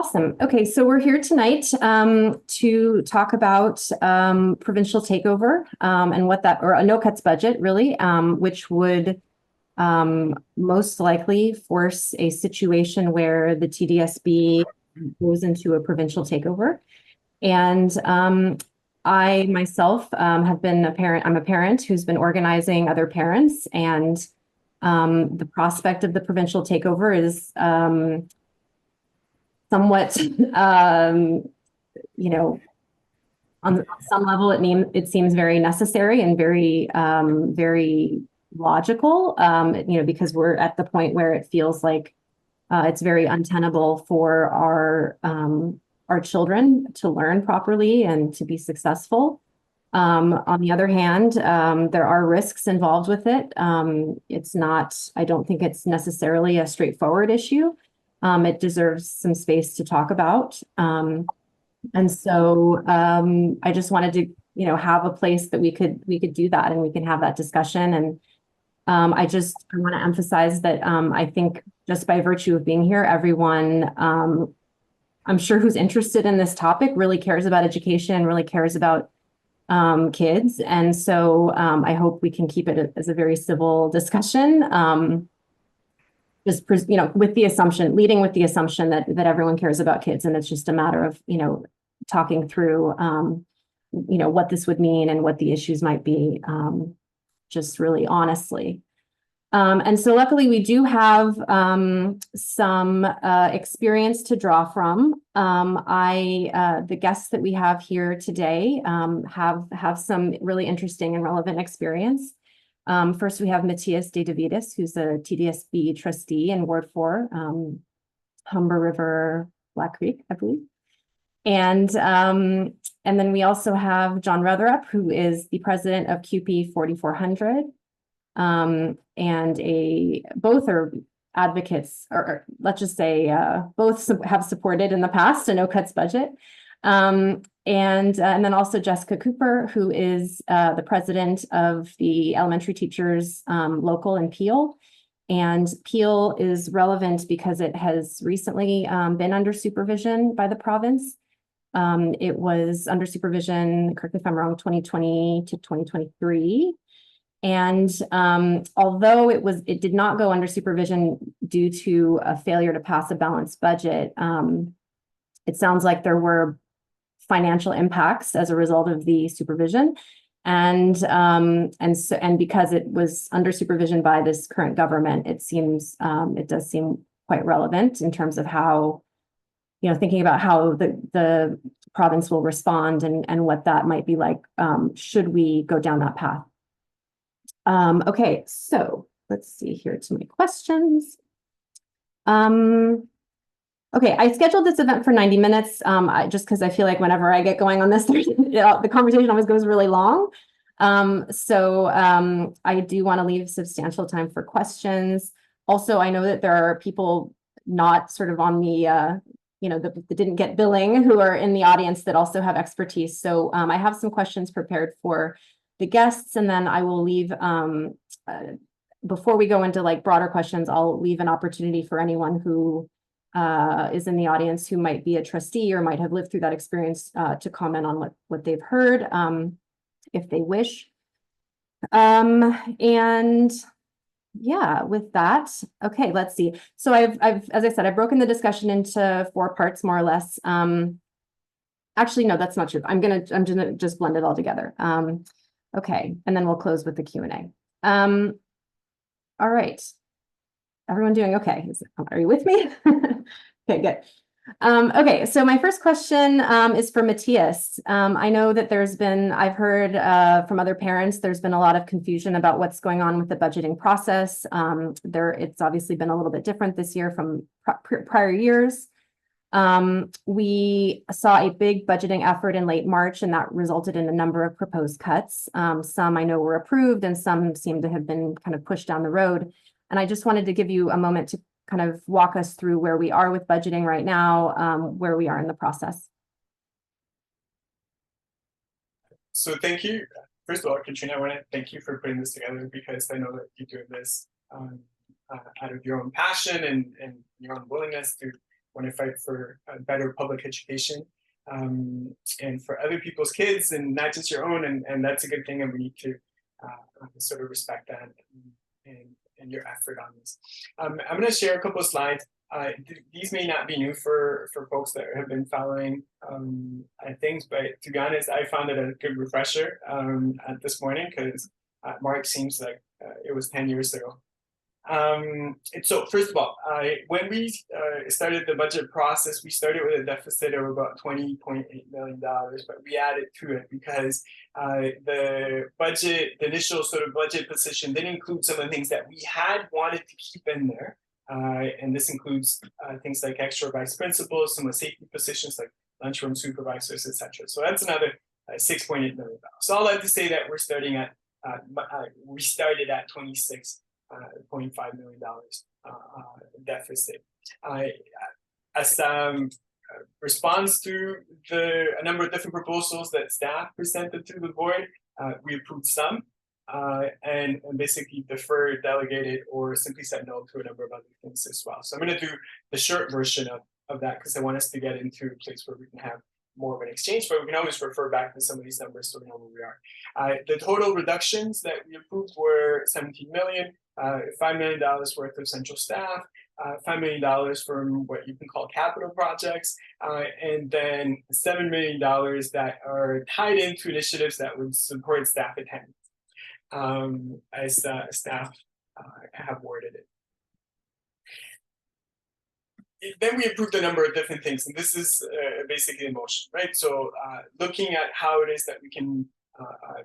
Awesome. Okay, so we're here tonight to talk about provincial takeover and what that, or a no-cuts budget, really, which would most likely force a situation where the TDSB goes into a provincial takeover. And I myself have been a parent. I'm a parent who's been organizing other parents, and the prospect of the provincial takeover is somewhat, on some level, it seems very necessary and very logical, because we're at the point where it feels like it's very untenable for our children to learn properly and to be successful. On the other hand, there are risks involved with it. I don't think it's necessarily a straightforward issue. It deserves some space to talk about. And so I just wanted to, have a place that we could do that and we can have that discussion. And I want to emphasize that I think just by virtue of being here, everyone, I'm sure who's interested in this topic really cares about education, really cares about kids. And so I hope we can keep it as a very civil discussion. With the assumption, leading with the assumption that everyone cares about kids, and it's just a matter of, talking through, what this would mean and what the issues might be, just really honestly. And so luckily we do have some experience to draw from. The guests that we have here today have some really interesting and relevant experience. First, we have Matias De Dovitiis, who's a TDSB trustee in Ward 4, Humber River-Black Creek, I believe. And then we also have John Weatherup, who is the president of CUPE 4400. Both are advocates, or let's just say both have supported in the past a no-cuts budget. And then also Jessica Cooper, who is the president of the elementary teachers local in Peel. And Peel is relevant because it has recently been under supervision by the province. It was under supervision, correct me if I'm wrong, 2020 to 2023. And although it did not go under supervision due to a failure to pass a balanced budget, it sounds like there were financial impacts as a result of the supervision. And because it was under supervision by this current government, it does seem quite relevant in terms of how, thinking about how the province will respond and what that might be like, should we go down that path. Okay, so let's see here to my questions. Okay, I scheduled this event for 90 minutes just because I feel like whenever I get going on this, the conversation always goes really long. So I do want to leave substantial time for questions. Also, I know that there are people not sort of on the, that didn't get billing who are in the audience that also have expertise. So I have some questions prepared for the guests, and then I will leave, before we go into like broader questions, I'll leave an opportunity for anyone who is in the audience who might be a trustee or might have lived through that experience to comment on what they've heard, if they wish. And yeah, with that, okay, let's see. So I've as I said, I've broken the discussion into 4 parts, more or less. Actually, no, that's not true. I'm gonna just blend it all together. Okay, and then we'll close with the Q&A. All right. Everyone doing okay? Are you with me? Okay, good. Okay, so my first question is for Matias. I know that I've heard from other parents, there's been a lot of confusion about what's going on with the budgeting process. It's obviously been a little bit different this year from prior years. We saw a big budgeting effort in late March, and that resulted in a number of proposed cuts. Some I know were approved, and some seem to have been kind of pushed down the road. And I just wanted to give you a moment to kind of walk us through where we are with budgeting right now, where we are in the process. So thank you. First of all, Katrina, I want to thank you for putting this together, because I know that you're doing this out of your own passion and your own willingness to want to fight for better public education and for other people's kids and not just your own. And that's a good thing. And we need to sort of respect that and your effort on this. I'm going to share a couple of slides. These may not be new for folks that have been following things, but to be honest, I found it a good refresher this morning because March seems like it was 10 years ago. So first of all, when we started the budget process, we started with a deficit of about $20.8 million, but we added to it because the initial sort of budget position didn't include some of the things that we had wanted to keep in there. And this includes things like extra vice principals, some of the safety positions like lunchroom supervisors, etc. So that's another $6.8 million. So all that to say that we're starting at we started at $26.5 million deficit. As response to a number of different proposals that staff presented to the board, we approved some. And basically deferred, delegated, or simply said no to a number of other things as well. So I'm going to do the short version of that because I want us to get into a place where we can have more of an exchange, but we can always refer back to some of these numbers so we know where we are. The total reductions that we approved were $17 million, $5 million worth of central staff, $5 million from what you can call capital projects, and then $7 million that are tied into initiatives that would support staff attendance. As staff have worded it. Then we approved a number of different things, and this is basically in motion, right? So looking at how it is that we can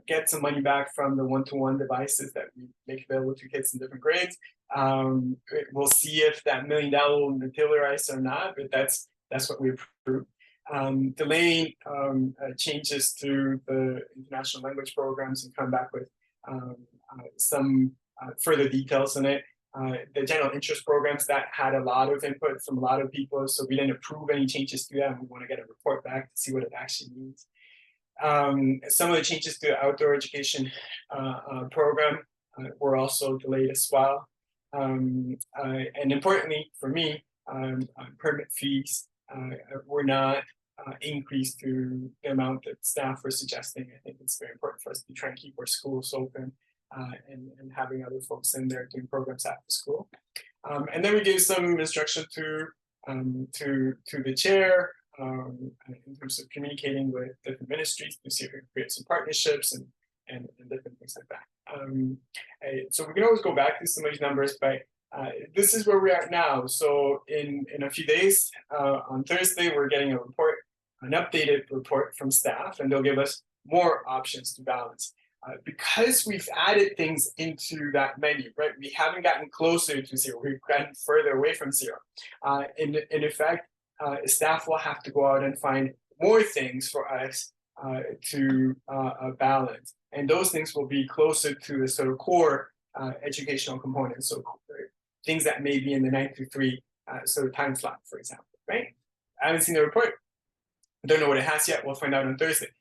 get some money back from the one-to-one devices that we make available to kids in different grades. We'll see if that $1 million will materialize or not, but that's what we approved. Delaying changes to the international language programs and come back with some further details on it. The general interest programs that had a lot of input from a lot of people, so we didn't approve any changes to that, and we want to get a report back to see what it actually means. Some of the changes to the outdoor education program were also delayed as well. And importantly for me, permit fees were not increased to the amount that staff were suggesting. I think it's very important for us to try and keep our schools open and having other folks in there doing programs after school. And then we gave some instruction to the chair in terms of communicating with different ministries to see if we can create some partnerships and different things like that. So we can always go back to some of these numbers, but this is where we are now. So in a few days, on Thursday, we're getting a report, an updated report from staff, and they'll give us more options to balance. Because we've added things into that menu, right? We haven't gotten closer to zero. We've gotten further away from zero. In effect, staff will have to go out and find more things for us to balance. And those things will be closer to the sort of core educational components. So things that may be in the 9 to 3 sort of time slot, for example, right? I haven't seen the report. I don't know what it has yet. We'll find out on Thursday.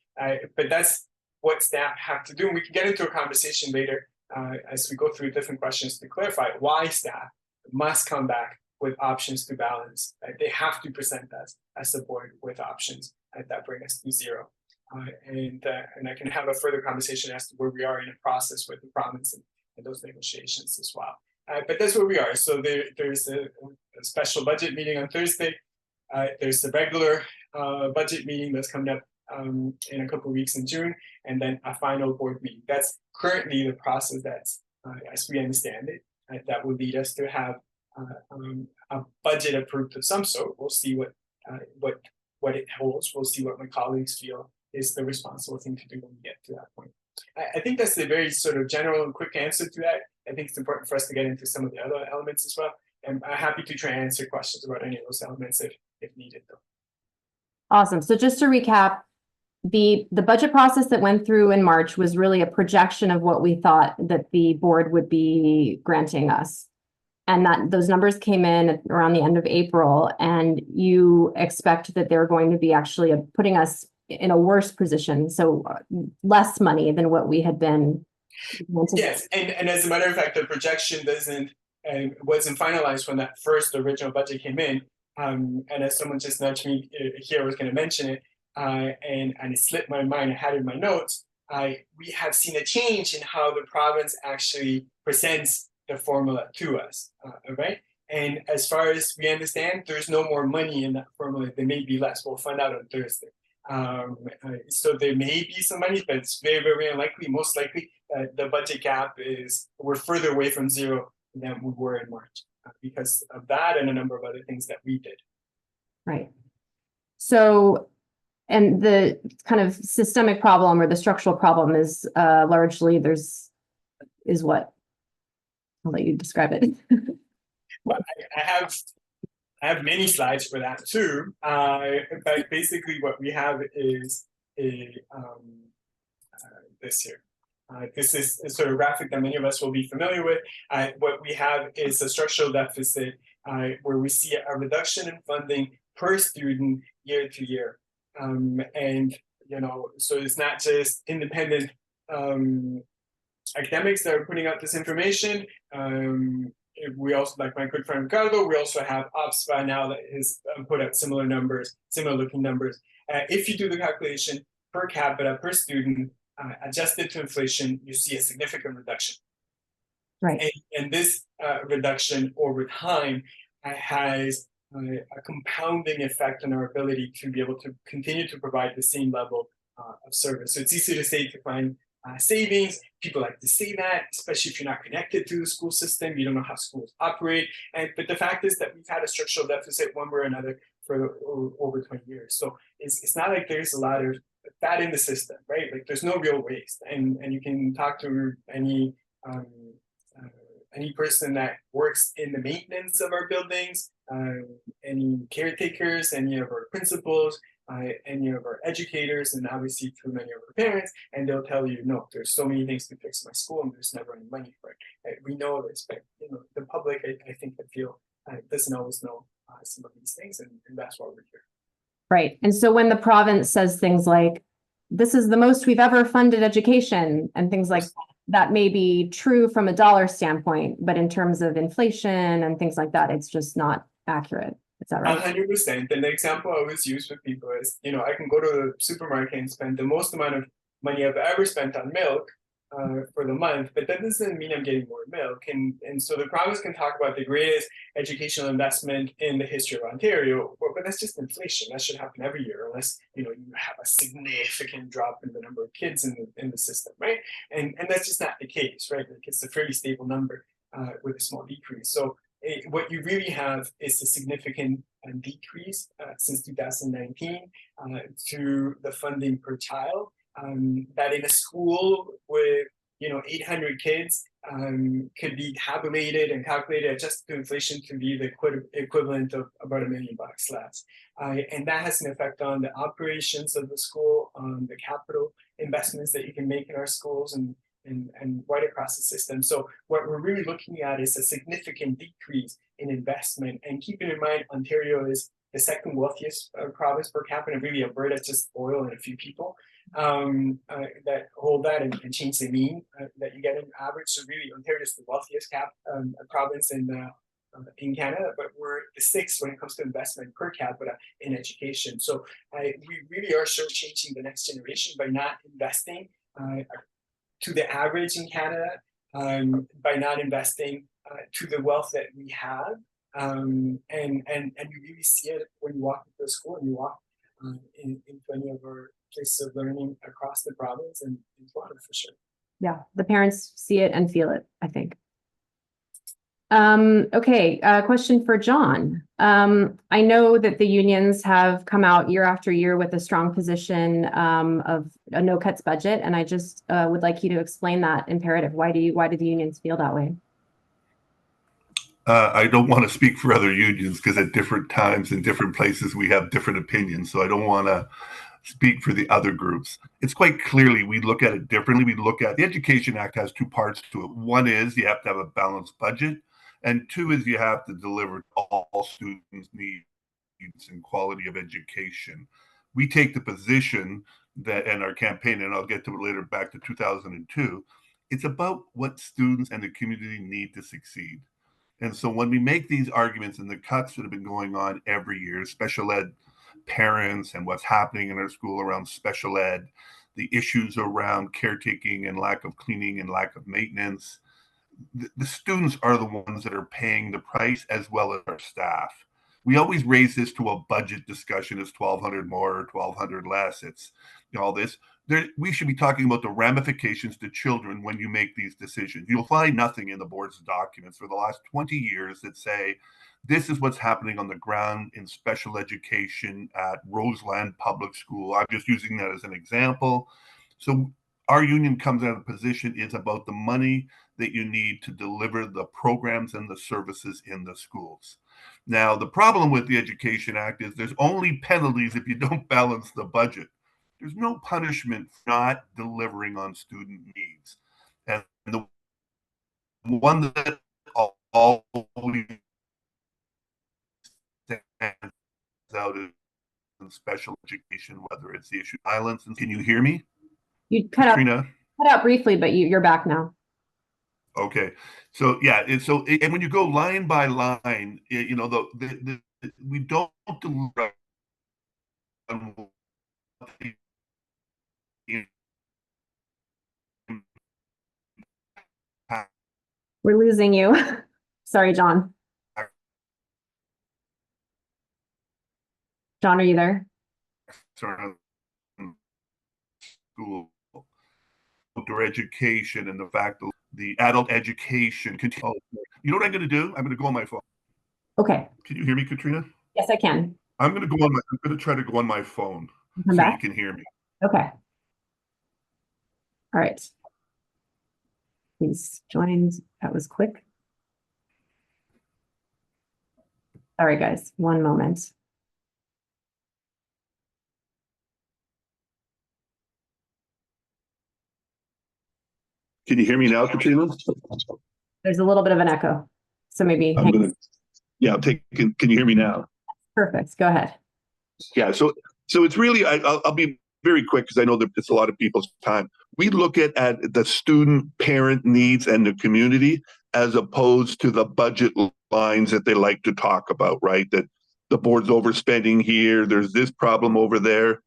But that's what staff have to do. And we can get into a conversation later as we go through different questions to clarify why staff must come back with options to balance. They have to present us as a board with options that bring us to zero. And I can have a further conversation as to where we are in the process with the province and those negotiations as well. But that's where we are. So there's a special budget meeting on Thursday. There's the regular budget meeting that's coming up in a couple of weeks in June, and then a final board meeting. That's currently the process that's, as we understand it, that will lead us to have a budget approved of some sort. We'll see what it holds. We'll see what my colleagues feel is the responsible thing to do when we get to that point. I think that's a very sort of general and quick answer to that. I think it's important for us to get into some of the other elements as well. And I'm happy to try and answer questions about any of those elements if needed, though. Awesome. So just to recap, the budget process that went through in March was really a projection of what we thought that the board would be granting us. And that those numbers came in around the end of April, and you expect that they're going to be actually putting us in a worse position, so less money than what we had been. Yes, and as a matter of fact, the projection wasn't finalized when that first original budget came in. And as someone just nudged me here, I was going to mention it, and it slipped my mind. I had it in my notes. We have seen a change in how the province actually presents the formula to us, right? And as far as we understand, there's no more money in that formula. There may be less. We'll find out on Thursday. So there may be some money, but it's very, very unlikely. Most likely, the budget gap we're further away from zero than we were in March because of that and a number of other things that we did. Right. So, and the kind of systemic problem or the structural problem is largely is what? I'll let you describe it. Well, I have many slides for that too. But basically what we have is this here. This is a sort of graphic that many of us will be familiar with. What we have is a structural deficit where we see a reduction in funding per student year to year. And, you know, so it's not just independent academics that are putting out this information. We also, like my good friend Ricardo, we also have OPSPA now that has put out similar numbers, similar looking numbers. If you do the calculation per capita, per student, adjusted to inflation, you see a significant reduction. Right. And this reduction over time has a compounding effect on our ability to be able to continue to provide the same level of service. So it's easy to say to find savings. People like to say that, especially if you're not connected to the school system, you don't know how schools operate. But the fact is that we've had a structural deficit one way or another for over 20 years. So it's not like there's a lot of fat in the system, right? Like there's no real waste. And you can talk to any person that works in the maintenance of our buildings, any caretakers, any of our principals, any of our educators, and obviously through many of our parents, and they'll tell you, no, there's so many things to fix my school, and there's never any money for it. We know this, but you know, the public, I think, doesn't always know some of these things, and that's why we're here. Right. And so when the province says things like, this is the most we've ever funded education, and things like that may be true from a dollar standpoint, but in terms of inflation and things like that, it's just not accurate. Is that right? 100%. And the example I always use with people is, you know, I can go to the supermarket and spend the most amount of money I've ever spent on milk for the month, but that doesn't mean I'm getting more milk. And so the province can talk about the greatest educational investment in the history of Ontario, but that's just inflation. That should happen every year, unless you have a significant drop in the number of kids in the system, right? And that's just not the case, right? Like it's a fairly stable number with a small decrease. So what you really have is a significant decrease since 2019 to the funding per child. That in a school with 800 kids could be tabulated and calculated adjusted to inflation to be the equivalent of about $1 million less. And that has an effect on the operations of the school, on the capital investments that you can make in our schools and right across the system. So what we're really looking at is a significant decrease in investment. And keeping in mind, Ontario is the second wealthiest province per capita. Really, Alberta, just oil and a few people that hold that and change the mean that you get in average. So really, Ontario is the wealthiest province in Canada, but we're the sixth when it comes to investment per capita in education. So we really are shortchanging the next generation by not investing to the average in Canada, by not investing to the wealth that we have. And you really see it when you walk into a school and you walk in any of our places of learning across the province and in Toronto for sure. Yeah, the parents see it and feel it, I think. Okay, question for John. I know that the unions have come out year after year with a strong position of a no cuts budget, and I just would like you to explain that imperative. Why do the unions feel that way? I don't want to speak for other unions because at different times in different places we have different opinions. So I don't want to speak for the other groups. It's quite clearly we look at it differently. We look at the Education Act has two parts to it. One is you have to have a balanced budget, and two is you have to deliver all students' needs and quality of education. We take the position that in our campaign, and I'll get to it later, back to 2002, it's about what students and the community need to succeed. And so when we make these arguments and the cuts that have been going on every year, special ed parents and what's happening in our school around special ed, the issues around caretaking and lack of cleaning and lack of maintenance, the students are the ones that are paying the price as well as our staff. We always raise this to a budget discussion as 1,200 more or 1,200 less. It's all this. We should be talking about the ramifications to children when you make these decisions. You'll find nothing in the board's documents for the last 20 years that say this is what's happening on the ground in special education at Roseland Public School. I'm just using that as an example. So our union comes out of the position is about the money that you need to deliver the programs and the services in the schools. Now, the problem with the Education Act is there's only penalties if you don't balance the budget. There's no punishment for not delivering on student needs. And the one that always stands out in special education, whether it's the issue of violence. And can you hear me? You cut out briefly, but you're back now. Okay, so yeah, and when you go line by line, you know, we don't deliver on We're losing you. Sorry, John. John, are you there? School, outdoor education, and the fact that the adult education. You know what I'm going to do? I'm going to go on my phone. Okay. Can you hear me, Katrina? Yes, I can. I'm going to try to go on my phone so you can hear me. Okay. All right. Please join. That was quick. All right, guys, one moment. Can you hear me now, Katrina? There's a little bit of an echo, so maybe. Can you hear me now? Perfect. Go ahead. Yeah. So it's really I'll be very quick because I know that it's a lot of people's time. We look at the student parent needs and the community as opposed to the budget lines that they like to talk about, right? That the board's overspending here, there's this problem over there.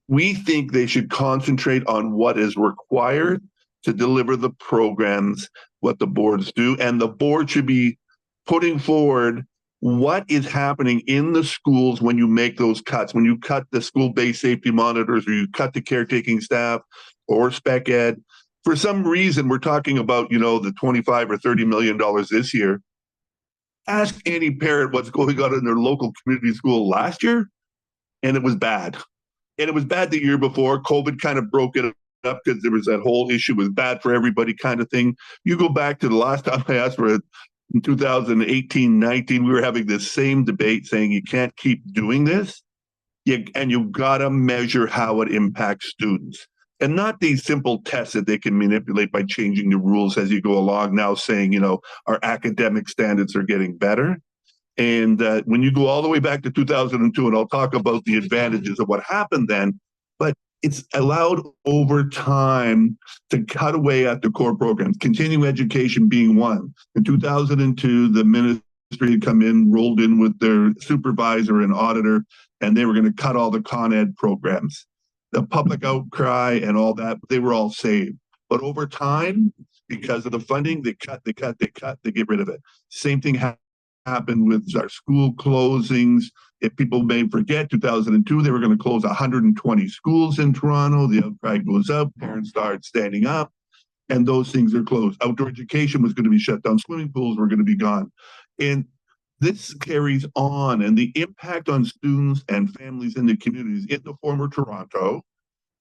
We think they should concentrate on what is required to deliver the programs, what the boards do, and the board should be putting forward what is happening in the schools when you make those cuts, when you cut the school-based safety monitors or you cut the caretaking staff or spec ed. For some reason, we're talking about, you know, the $25 or $30 million this year. Ask any parent what's going on in their local community school last year, and it was bad. And it was bad the year before. COVID kind of broke it up because there was that whole issue was bad for everybody kind of thing. You go back to the last time I asked for it, in 2018-19, we were having this same debate saying you can't keep doing this, and you gotta measure how it impacts students. And not these simple tests that they can manipulate by changing the rules as you go along, now saying, you know, our academic standards are getting better. And when you go all the way back to 2002, and I'll talk about the advantages of what happened then, but it's allowed over time to cut away at the core programs, continuing education being one. In 2002, the ministry had come in, rolled in with their supervisor and auditor, and they were going to cut all the Con Ed programs. The public outcry and all that, they were all saved. But over time, because of the funding, they get rid of it. Same thing happened with our school closings. If people may forget, 2002, they were going to close 120 schools in Toronto. The outcry goes up, parents start standing up, and those things are closed. Outdoor education was going to be shut down. Swimming pools were going to be gone. And this carries on, and the impact on students and families in the communities. In the former Toronto,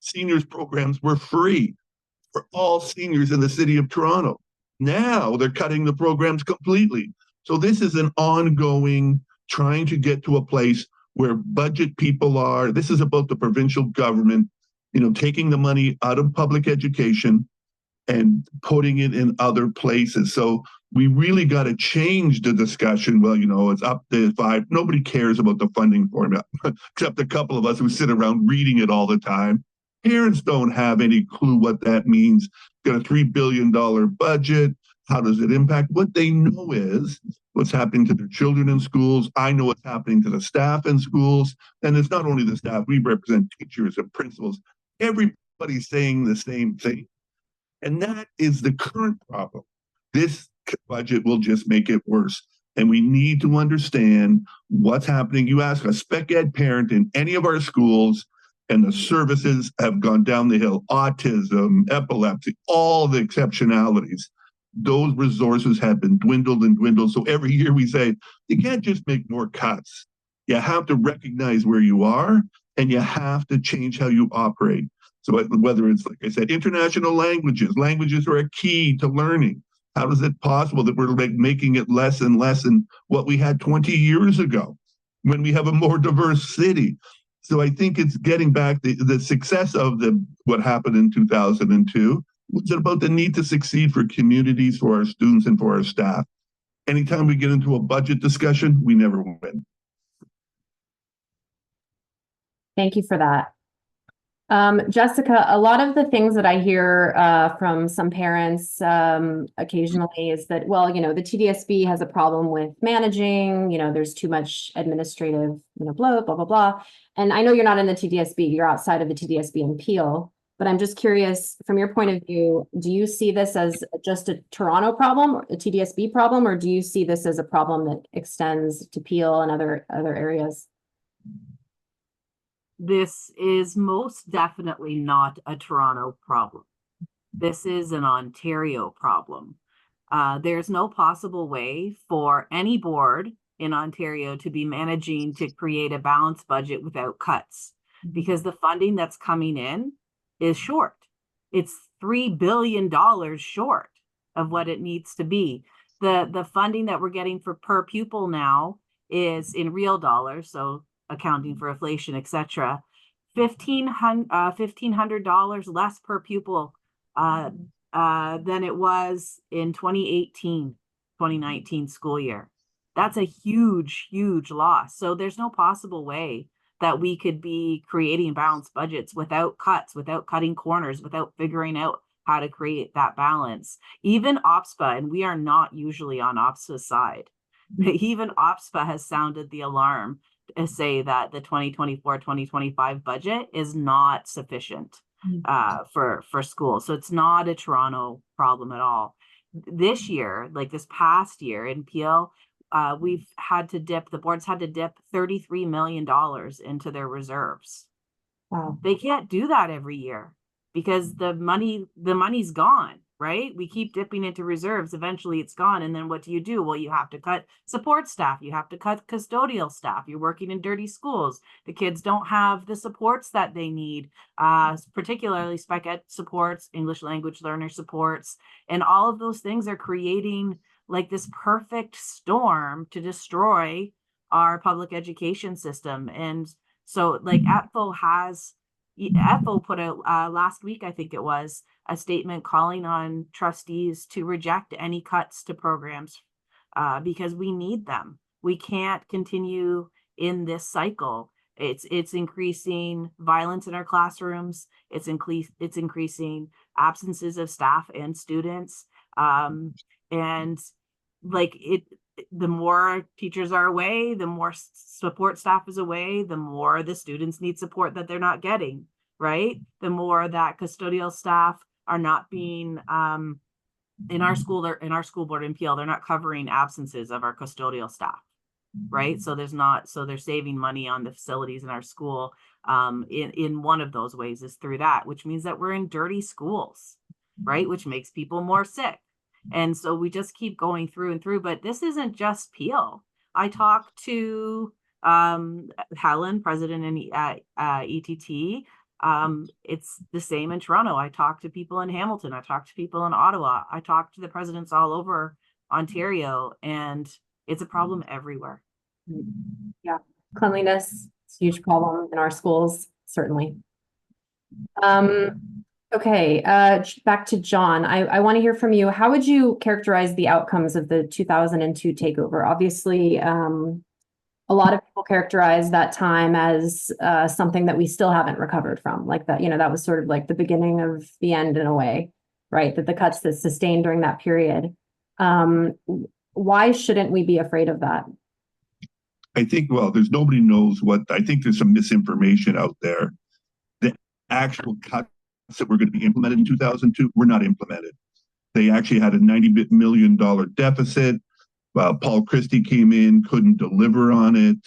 seniors programs were free for all seniors in the city of Toronto. Now they're cutting the programs completely. So this is an ongoing trying to get to a place where budget people are. This is about the provincial government, you know, taking the money out of public education and putting it in other places. So we really got to change the discussion. Well, you know, it's up to 5. Nobody cares about the funding formula, except a couple of us who sit around reading it all the time. Parents don't have any clue what that means. Got a $3 billion budget. How does it impact? What they know is what's happening to their children in schools. I know what's happening to the staff in schools. And it's not only the staff, we represent teachers and principals. Everybody's saying the same thing. And that is the current problem. This budget will just make it worse. And we need to understand what's happening. You ask a spec ed parent in any of our schools, and the services have gone down the hill. Autism, epilepsy, all the exceptionalities. Those resources have been dwindled and dwindled. So every year we say, you can't just make more cuts. You have to recognize where you are, and you have to change how you operate. So whether it's, like I said, international languages are a key to learning. How is it possible that we're making it less and less than what we had 20 years ago when we have a more diverse city? So I think it's getting back the success of what happened in 2002 was about the need to succeed for communities, for our students, and for our staff. Anytime we get into a budget discussion, we never win. Thank you for that. Jessica, a lot of the things that I hear from some parents occasionally is that, well, the TDSB has a problem with managing, there's too much administrative, bloat, blah, blah, blah. And I know you're not in the TDSB, you're outside of the TDSB in Peel, but I'm just curious, from your point of view, do you see this as just a Toronto problem, or a TDSB problem, or do you see this as a problem that extends to Peel and other areas? This is most definitely not a Toronto problem. This is an Ontario problem. There's no possible way for any board in Ontario to be managing to create a balanced budget without cuts, because the funding that's coming in is short. It's $3 billion short of what it needs to be. The funding that we're getting for per pupil now is in real dollars, so accounting for inflation, etc., $1,500 less per pupil than it was in 2018-2019 school year. That's a huge, huge loss. So there's no possible way that we could be creating balanced budgets without cuts, without cutting corners, without figuring out how to create that balance. Even OPSPA, and we are not usually on OPSPA's side, even OPSPA has sounded the alarm to say that the 2024-2025 budget is not sufficient for schools. So it's not a Toronto problem at all. This year, like this past year in Peel, we've had to dip, the boards had to dip $33 million into their reserves. Wow. They can't do that every year because the money's gone, right? We keep dipping into reserves. Eventually it's gone. And then what do? Well, you have to cut support staff. You have to cut custodial staff. You're working in dirty schools. The kids don't have the supports that they need, particularly spec ed supports, English language learner supports. And all of those things are creating like this perfect storm to destroy our public education system. And so like EPFO put out last week, I think it was, a statement calling on trustees to reject any cuts to programs because we need them. We can't continue in this cycle. It's increasing violence in our classrooms. It's increasing absences of staff and students. And like the more teachers are away, the more support staff is away, the more the students need support that they're not getting, right? The more that custodial staff are not being in our school board in Peel, they're not covering absences of our custodial staff, right? So they're saving money on the facilities in our school. In one of those ways is through that, which means that we're in dirty schools, right? Which makes people more sick. And so we just keep going through and through, but this isn't just Peel. I talked to Helen, president at ETT. It's the same in Toronto. I talked to people in Hamilton. I talked to people in Ottawa. I talked to the presidents all over Ontario, and it's a problem everywhere. Yeah, cleanliness is a huge problem in our schools, certainly. Okay, back to John. I want to hear from you. How would you characterize the outcomes of the 2002 takeover? Obviously, a lot of people characterize that time as something that we still haven't recovered from, like that, that was sort of like the beginning of the end in a way, right? That the cuts that sustained during that period. Why shouldn't we be afraid of that? I think, well, there's nobody knows what, I think there's some misinformation out there. The actual cuts that were going to be implemented in 2002 were not implemented. They actually had a $90 million deficit. Paul Christie came in, couldn't deliver on it.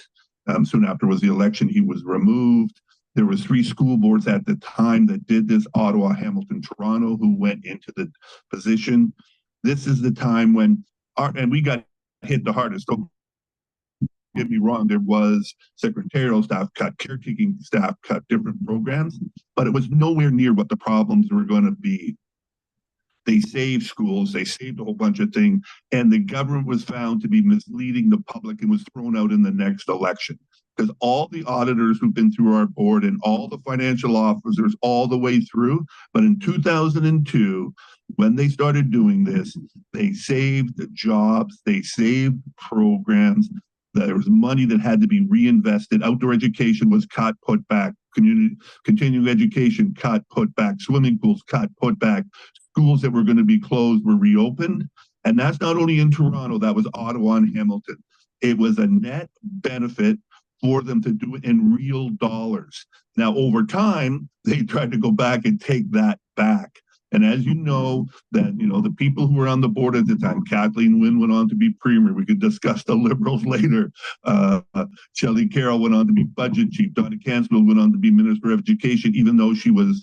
Soon after was the election, he was removed. There was 3 school boards at the time that did this, Ottawa, Hamilton, Toronto, who went into the position. This is the time when, and we got hit the hardest. Don't get me wrong, there was secretarial staff cut, caretaking staff cut, different programs, but it was nowhere near what the problems were going to be. They saved schools, they saved a whole bunch of things, and the government was found to be misleading the public and was thrown out in the next election. Because all the auditors who've been through our board and all the financial officers all the way through, but in 2002, when they started doing this, they saved the jobs, they saved programs. There was money that had to be reinvested. Outdoor education was cut, put back. Continuing education cut, put back. Swimming pools cut, put back. Schools that were going to be closed were reopened. And that's not only in Toronto, that was Ottawa and Hamilton. It was a net benefit for them to do it in real dollars. Now, over time, they tried to go back and take that back. And as you know, that, you know, the people who were on the board at the time, Kathleen Wynne went on to be premier. We could discuss the Liberals later. Shelley Carroll went on to be budget chief. Donna Cansfield went on to be minister of education, even though she was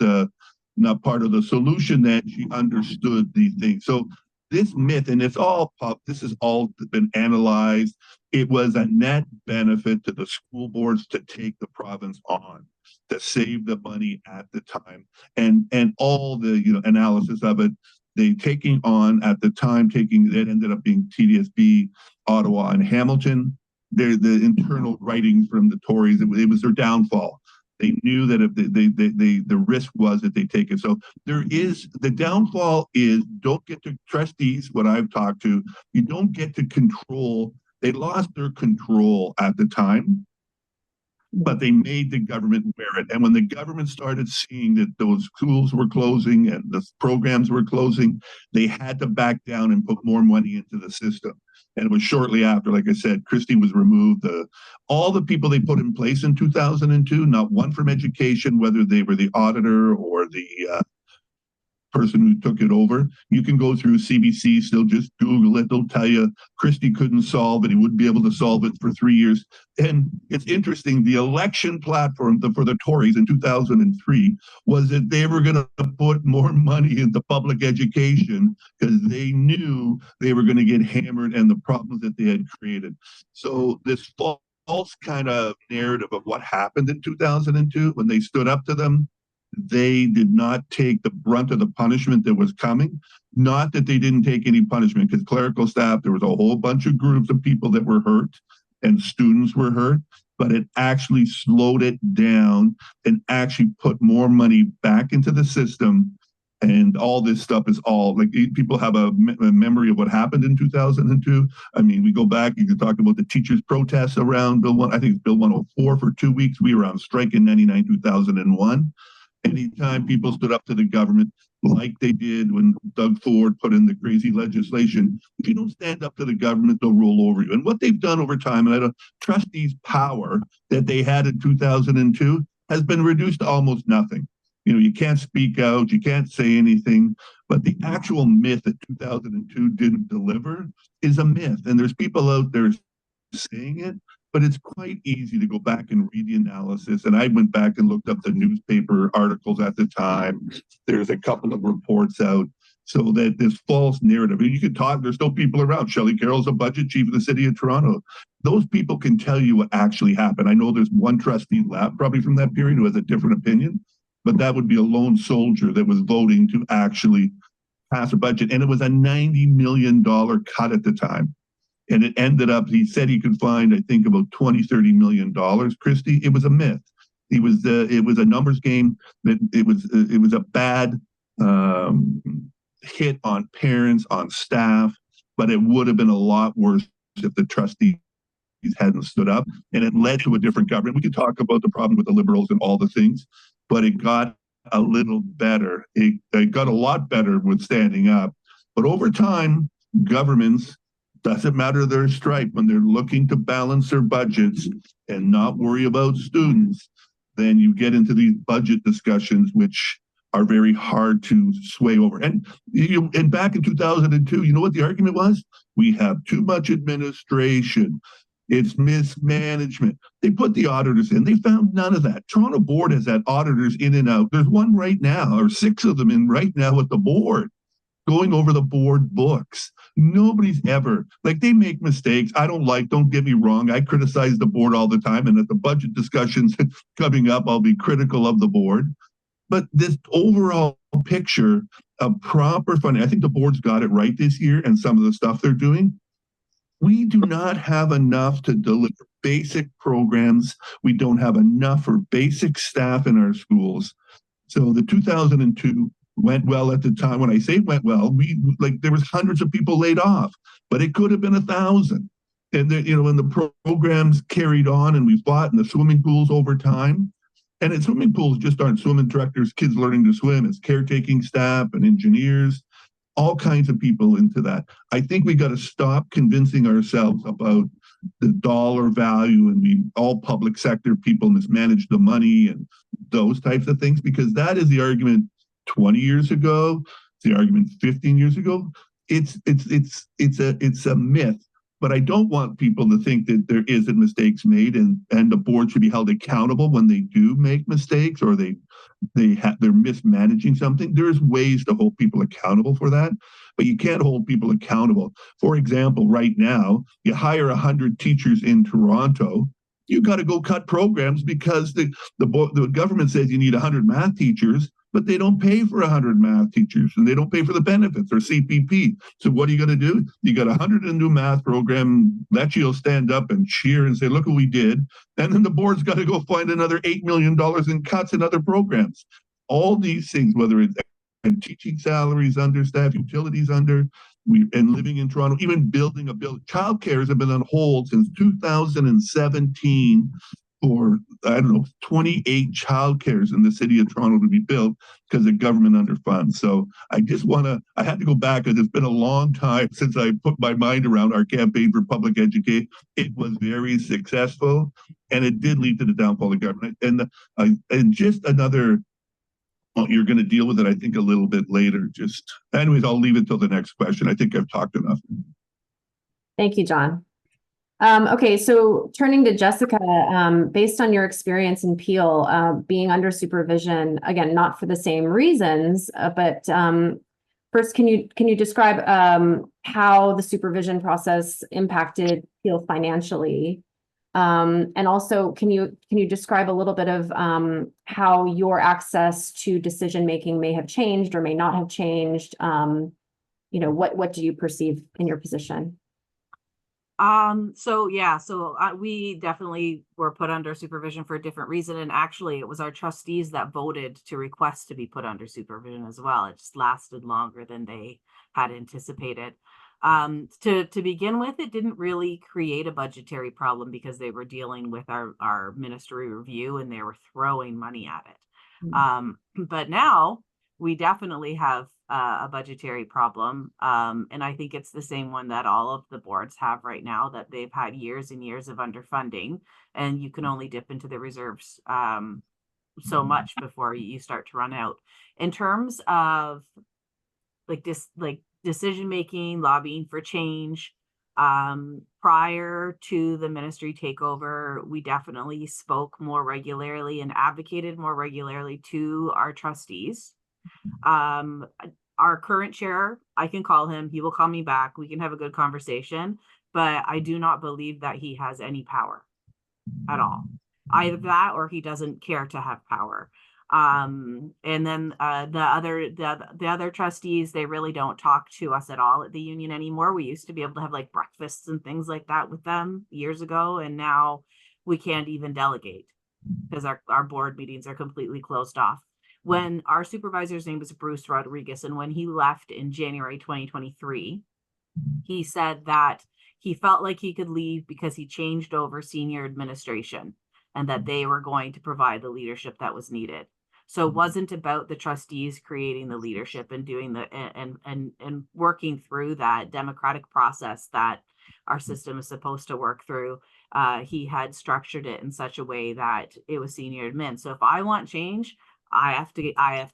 not part of the solution, that she understood these things. So this myth, and this has all been analyzed. It was a net benefit to the school boards to take the province on, to save the money at the time, and all the analysis of it. They taking on at the time, that ended up being TDSB, Ottawa, and Hamilton. The internal writings from the Tories, it was their downfall. They knew that if the risk was that they take it. So the downfall is, don't get to trustees, what I've talked to, you don't get to control. They lost their control at the time, but they made the government wear it. And when the government started seeing that those schools were closing and the programs were closing, they had to back down and put more money into the system. And it was shortly after, like I said, Christie was removed. All the people they put in place in 2002, not one from education, whether they were the auditor or the person who took it over. You can go through CBC, still just Google it. They'll tell you Christie couldn't solve it. He wouldn't be able to solve it for 3 years. And it's interesting, the election platform for the Tories in 2003 was that they were going to put more money into public education because they knew they were going to get hammered and the problems that they had created. So this false kind of narrative of what happened in 2002, when they stood up to them, they did not take the brunt of the punishment that was coming. Not that they didn't take any punishment, because clerical staff, there was a whole bunch of groups of people that were hurt and students were hurt, but it actually slowed it down and actually put more money back into the system. And all this stuff is all, like, people have a memory of what happened in 2002. I mean, we go back, you can talk about the teachers' protests around Bill 1, I think it's Bill 104 for 2 weeks. We were on strike in 99, 2001. Anytime people stood up to the government, like they did when Doug Ford put in the crazy legislation, if you don't stand up to the government, they'll roll over you. And what they've done over time, and I don't trust these power that they had in 2002 has been reduced to almost nothing. You can't speak out, you can't say anything, but the actual myth that 2002 didn't deliver is a myth. And there's people out there saying it, but it's quite easy to go back and read the analysis. And I went back and looked up the newspaper articles at the time. There's a couple of reports out. So that this false narrative, and you can talk, there's still people around. Shelley Carroll's a budget chief of the city of Toronto. Those people can tell you what actually happened. I know there's one trustee left probably from that period who has a different opinion, but that would be a lone soldier that was voting to actually pass a budget. And it was a $90 million cut at the time. And it ended up, he said he could find, I think, about $20-30 million. Christie, it was a myth. It was a numbers game. That it was a bad hit on parents, on staff, but it would have been a lot worse if the trustees hadn't stood up. And it led to a different government. We could talk about the problem with the Liberals and all the things, but it got a little better. It got a lot better with standing up. But over time, governments, doesn't matter their stripe, when they're looking to balance their budgets and not worry about students, then you get into these budget discussions, which are very hard to sway over. And back in 2002, you know what the argument was? We have too much administration. It's mismanagement. They put the auditors in. They found none of that. Toronto Board has had auditors in and out. There's one right now, or 6 of them in right now at the board, going over the board books. Nobody's ever, like, they make mistakes. Don't get me wrong. I criticize the board all the time. And at the budget discussions coming up, I'll be critical of the board. But this overall picture of proper funding, I think the board's got it right this year, and some of the stuff they're doing. We do not have enough to deliver basic programs. We don't have enough for basic staff in our schools. So the 2002 went well at the time. When I say went well, there was hundreds of people laid off, but it could have been 1,000. And when the programs carried on, and we fought in the swimming pools over time. And in swimming pools just aren't swimming directors, kids learning to swim. It's caretaking staff and engineers, all kinds of people into that. I think we got to stop convincing ourselves about the dollar value, and all public sector people mismanage the money and those types of things, because that is the argument 20 years ago, it's the argument 15 years ago. It's a myth. But I don't want people to think that there isn't mistakes made, and the board should be held accountable when they do make mistakes, or they're mismanaging something. There's ways to hold people accountable for that, but you can't hold people accountable. For example, right now, you hire 100 teachers in Toronto, you got to go cut programs because the government says you need 100 math teachers, but they don't pay for 100 math teachers, and they don't pay for the benefits or CPP. So what are you going to do? You got 100 in a new math program, that you'll stand up and cheer and say, look what we did. And then the board's got to go find another $8 million in cuts in other programs. All these things, whether it's teaching salaries under, staff utilities under, and living in Toronto, even building a building. Childcare has been on hold since 2017 for, 28 childcares in the city of Toronto to be built because of government underfunds. So I had to go back, because it's been a long time since I put my mind around our campaign for public education. It was very successful, and it did lead to the downfall of government. And just another, well, you're going to deal with it, I think, a little bit later. Anyways, I'll leave it till the next question. I think I've talked enough. Thank you, John. Okay, so turning to Jessica, based on your experience in Peel, being under supervision, again, not for the same reasons, but first, can you describe how the supervision process impacted Peel financially? And also, can you describe a little bit of how your access to decision making may have changed or may not have changed? What do you perceive in your position? We definitely were put under supervision for a different reason. And actually it was our trustees that voted to request to be put under supervision as well. It just lasted longer than they had anticipated. To begin with, it didn't really create a budgetary problem because they were dealing with our ministry review and they were throwing money at it. But now we definitely have a budgetary problem. And I think it's the same one that all of the boards have right now, that they've had years and years of underfunding, and you can only dip into the reserves so much before you start to run out. In terms of decision making, lobbying for change, prior to the ministry takeover, we definitely spoke more regularly and advocated more regularly to our trustees. Our current chair, I can call him, he will call me back, we can have a good conversation, but I do not believe that he has any power at all. Either that or he doesn't care to have power. And then the other trustees, they really don't talk to us at all at the union anymore. We used to be able to have like breakfasts and things like that with them years ago, and now we can't even delegate because our board meetings are completely closed off. When our supervisor's name was Bruce Rodriguez, and when he left in January 2023, he said that he felt like he could leave because he changed over senior administration and that they were going to provide the leadership that was needed. So it wasn't about the trustees creating the leadership and doing the and working through that democratic process that our system is supposed to work through. He had structured it in such a way that it was senior admin. So if I want change, I have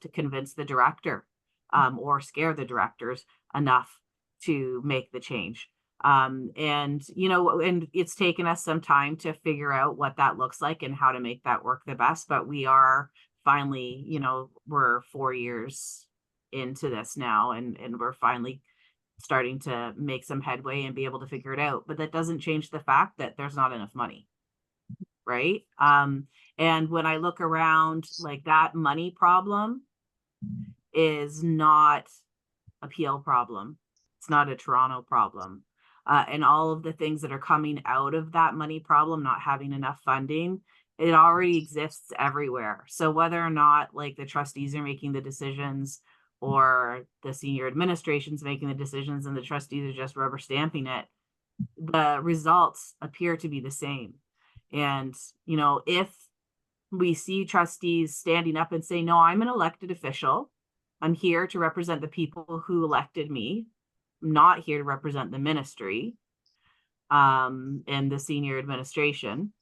to convince the director, or scare the directors enough to make the change. And it's taken us some time to figure out what that looks like and how to make that work the best. But we are finally, we're 4 years into this now, and we're finally starting to make some headway and be able to figure it out. But that doesn't change the fact that there's not enough money, right? And when I look around, like, that money problem is not a Peel problem. It's not a Toronto problem. And all of the things that are coming out of that money problem, not having enough funding, it already exists everywhere. So whether or not, like, the trustees are making the decisions, or the senior administration's making the decisions and the trustees are just rubber stamping it, the results appear to be the same. And, if we see trustees standing up and say, no, I'm an elected official, I'm here to represent the people who elected me, I'm not here to represent the ministry, and the senior administration.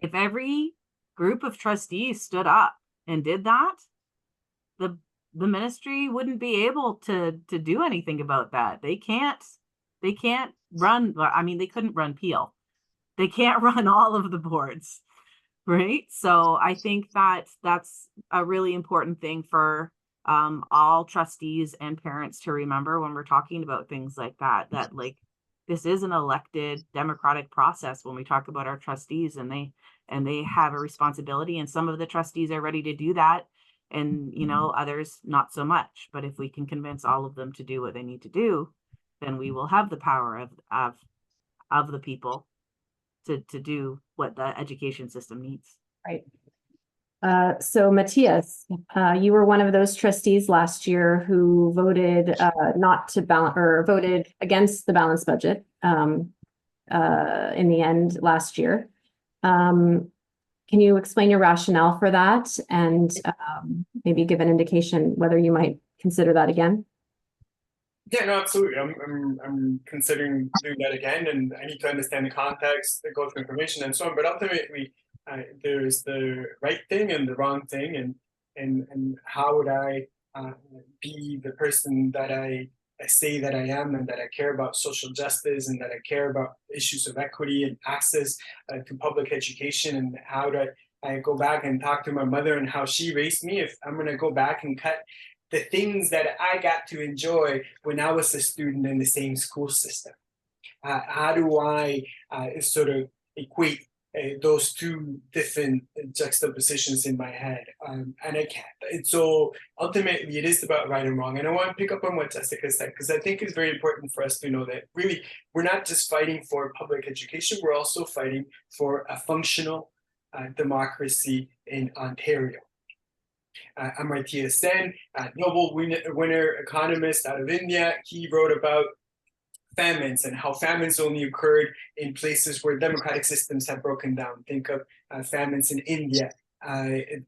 If every group of trustees stood up and did that, the ministry wouldn't be able to do anything about that. They can't run, they couldn't run Peel. They can't run all of the boards, right? So I think that that's a really important thing for all trustees and parents to remember when we're talking about things like that, like, this is an elected democratic process when we talk about our trustees, and they have a responsibility, and some of the trustees are ready to do that, and others not so much. But if we can convince all of them to do what they need to do, then we will have the power of the people to do what the education system needs. Right. So Matias, you were one of those trustees last year who voted not to balance, or voted against the balanced budget in the end last year. Can you explain your rationale for that, and maybe give an indication whether you might consider that again? Yeah, no, absolutely. I'm considering doing that again, and I need to understand the context, go through information, and so on. But ultimately, there's the right thing and the wrong thing, and how would I be the person that I say that I am, and that I care about social justice, and that I care about issues of equity and access to public education, and how do I go back and talk to my mother and how she raised me, if I'm going to go back and cut the things that I got to enjoy when I was a student in the same school system? How do I sort of equate those two different juxtapositions in my head? And I can't. And so ultimately, it is about right and wrong. And I want to pick up on what Jessica said, because I think it's very important for us to know that really we're not just fighting for public education, we're also fighting for a functional democracy in Ontario. Amartya Sen, Nobel winner economist out of India, he wrote about famines and how famines only occurred in places where democratic systems have broken down. Think of famines in India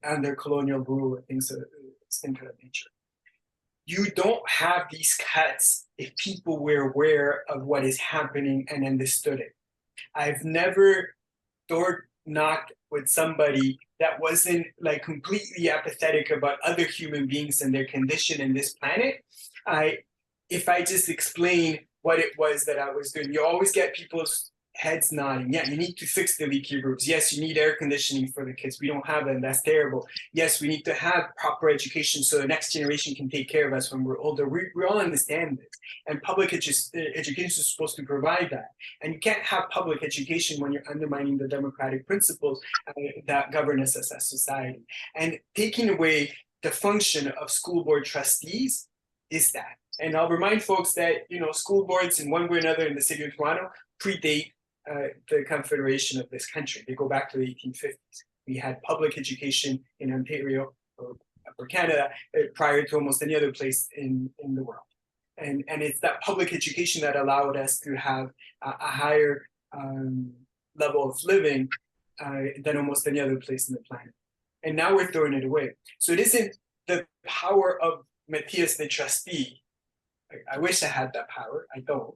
under colonial rule and things of that nature. You don't have these cuts if people were aware of what is happening and understood it. I've never knocked with somebody that wasn't like completely apathetic about other human beings and their condition in this planet. If I just explain what it was that I was doing, you always get people's heads nodding. Yeah, you need to fix the leaky roofs. Yes, you need air conditioning for the kids. We don't have that, and that's terrible. Yes, we need to have proper education so the next generation can take care of us when we're older. We all understand this. And public education is supposed to provide that. And you can't have public education when you're undermining the democratic principles that govern us as a society. And taking away the function of school board trustees is that. And I'll remind folks that, school boards in one way or another in the city of Toronto predate the confederation of this country. They go back to the 1850s. We had public education in Ontario or Canada prior to almost any other place in the world. And it's that public education that allowed us to have a higher level of living than almost any other place in the planet. and now we're throwing it away. So it isn't the power of Matias the trustee. I wish I had that power. I don't.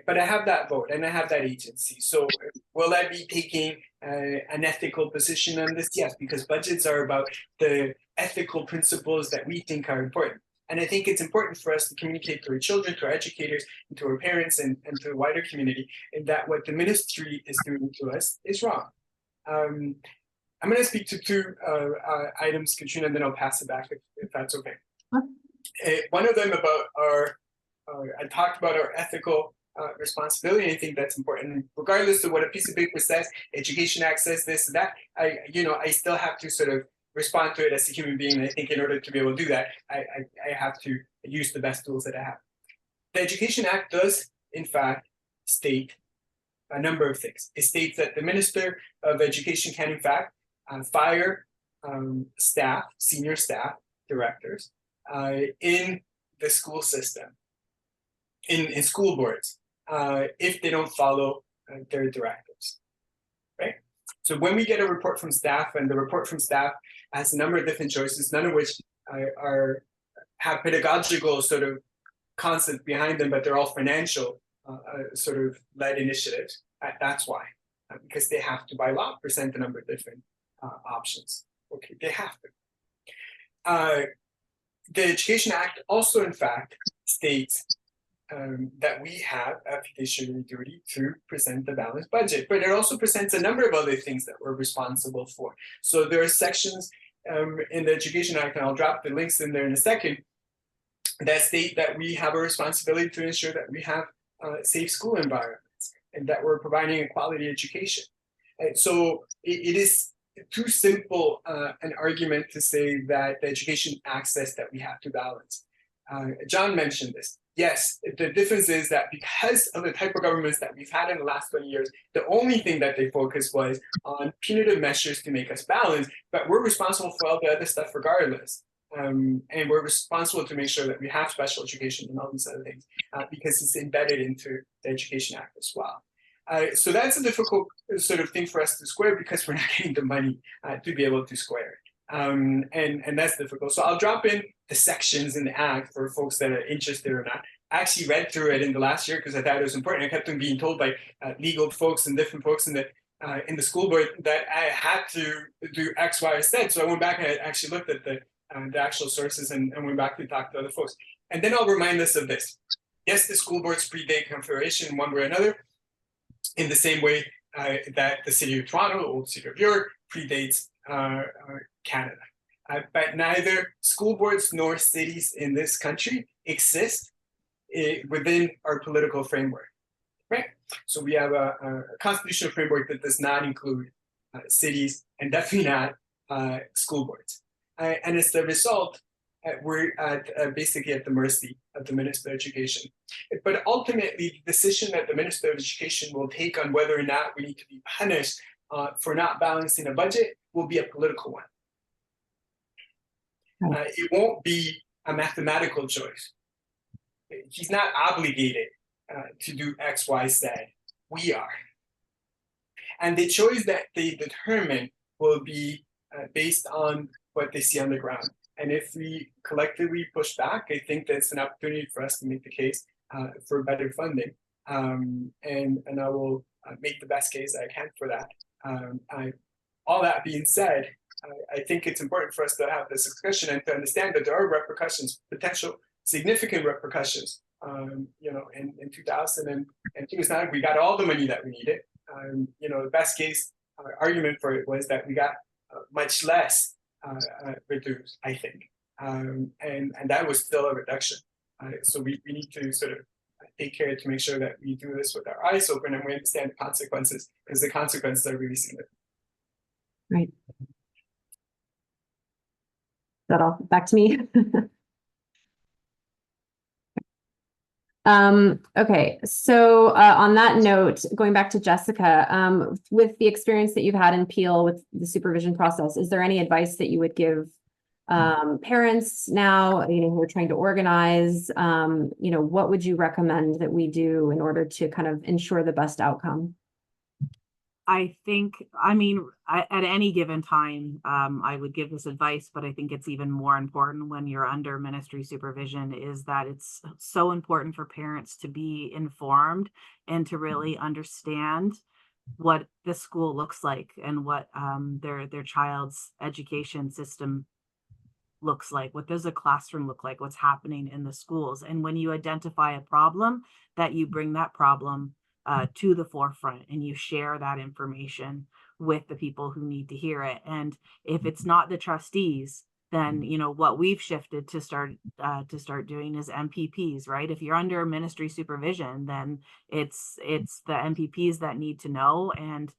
But I have that vote and I have that agency. So will I be taking an ethical position on this? Yes, because budgets are about the ethical principles that we think are important. And I think it's important for us to communicate to our children, to our educators, and to our parents, and to the wider community, in that what the ministry is doing to us is wrong. I'm going to speak to two items, Katrina, and then I'll pass it back if that's okay. One of them about our, I talked about our ethical responsibility. I think that's important, regardless of what a piece of paper says. Education Act says this and that. I still have to sort of respond to it as a human being. I think in order to be able to do that, I have to use the best tools that I have. The Education Act does, in fact, state a number of things. It states that the Minister of Education can, in fact, fire staff, senior staff, directors in the school system, in school boards, if they don't follow their directives, right? So when we get a report from staff, and the report from staff has a number of different choices, none of which have pedagogical sort of concept behind them, but they're all financial sort of led initiatives. That's why, because they have to by law present a number of different options. Okay, they have to. The Education Act also, in fact, states that we have a fiduciary duty to present the balanced budget, but it also presents a number of other things that we're responsible for. So there are sections in the Education Act, and I'll drop the links in there in a second, that state that we have a responsibility to ensure that we have safe school environments and that we're providing a quality education. And so it is too simple an argument to say that the Education Act says that we have to balance. John mentioned this. Yes, the difference is that because of the type of governments that we've had in the last 20 years, the only thing that they focused was on punitive measures to make us balance, but we're responsible for all the other stuff regardless. And we're responsible to make sure that we have special education and all these other things because it's embedded into the Education Act as well. So that's a difficult sort of thing for us to square because we're not getting the money to be able to square it. And that's difficult. So I'll drop in the sections in the Act for folks that are interested or not. I actually read through it in the last year because I thought it was important. I kept on being told by legal folks and different folks in the school board that I had to do X, Y, or Z. So I went back and I actually looked at the actual sources and went back to talk to other folks. And then I'll remind us of this. Yes, the school boards predate Confederation in one way or another, in the same way that the city of Toronto, old city of York, predates Canada. But neither school boards nor cities in this country exist within our political framework, right? So we have a constitutional framework that does not include cities and definitely not school boards. And as the result, we're basically at the mercy of the Minister of Education. But ultimately, the decision that the Minister of Education will take on whether or not we need to be punished for not balancing a budget will be a political one. It won't be a mathematical choice. He's not obligated to do X, Y, Z. We are. And the choice that they determine will be based on what they see on the ground. And if we collectively push back, I think that's an opportunity for us to make the case for better funding. And I will make the best case I can for that. All that being said, I think it's important for us to have this discussion and to understand that there are repercussions, potential significant repercussions. In 2009, we got all the money that we needed. The best case argument for it was that we got much less reduced, I think. And that was still a reduction. So we need to sort of take care to make sure that we do this with our eyes open and we understand the consequences, because the consequences are really significant. Right. Is that all? Back to me. Okay, so on that note, going back to Jessica, with the experience that you've had in Peel with the supervision process, is there any advice that you would give parents now, who are trying to organize? What would you recommend that we do in order to kind of ensure the best outcome? I think, at any given time, I would give this advice, but I think it's even more important when you're under ministry supervision, is that it's so important for parents to be informed and to really understand what the school looks like and what their child's education system looks like. What does a classroom look like? What's happening in the schools? And when you identify a problem, that you bring that problem to the forefront and you share that information with the people who need to hear it. And if it's not the trustees, then what we've shifted to start doing is MPPs, right? If you're under ministry supervision, then it's the MPPs that need to know. And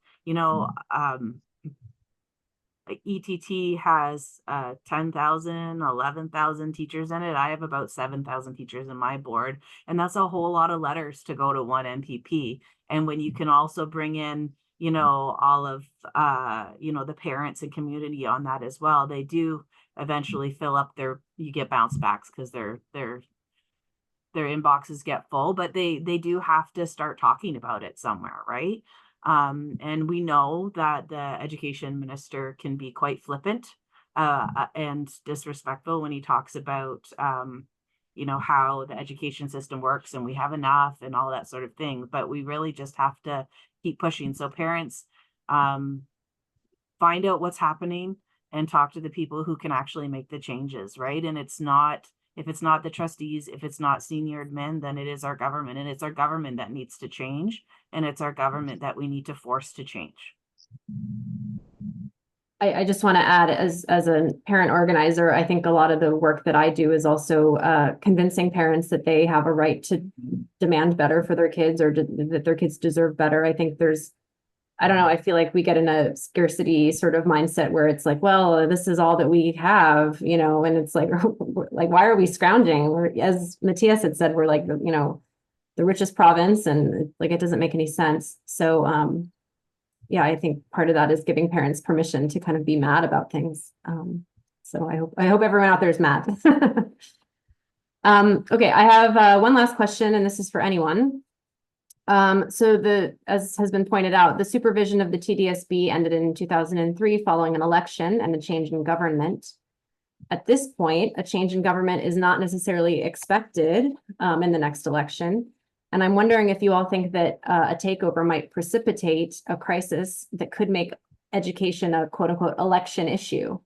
ETT has 10,000, 11,000 teachers in it. I have about 7,000 teachers in my board, and that's a whole lot of letters to go to one MPP. And when you can also bring in, all of, the parents and community on that as well, they do eventually fill up you get bounce backs because their inboxes get full, but they do have to start talking about it somewhere, right? And we know that the education minister can be quite flippant and disrespectful when he talks about, how the education system works and we have enough and all that sort of thing. But we really just have to keep pushing. So parents, find out what's happening and talk to the people who can actually make the changes, right? And if it's not the trustees, if it's not senior admin, then it is our government, and it's our government that needs to change, and it's our government that we need to force to change. I just want to add, as a parent organizer, I think a lot of the work that I do is also convincing parents that they have a right to demand better for their kids, or that their kids deserve better. I think I don't know, I feel like we get in a scarcity sort of mindset where it's like, well, this is all that we have, and it's like, why are we scrounging? As Matias had said, we're like, the richest province, and like, it doesn't make any sense. So, yeah, I think part of that is giving parents permission to kind of be mad about things. So I hope everyone out there is mad. Okay, I have one last question, and this is for anyone. So as has been pointed out, the supervision of the TDSB ended in 2003 following an election and a change in government. At this point, a change in government is not necessarily expected in the next election. And I'm wondering if you all think that a takeover might precipitate a crisis that could make education a quote unquote election issue.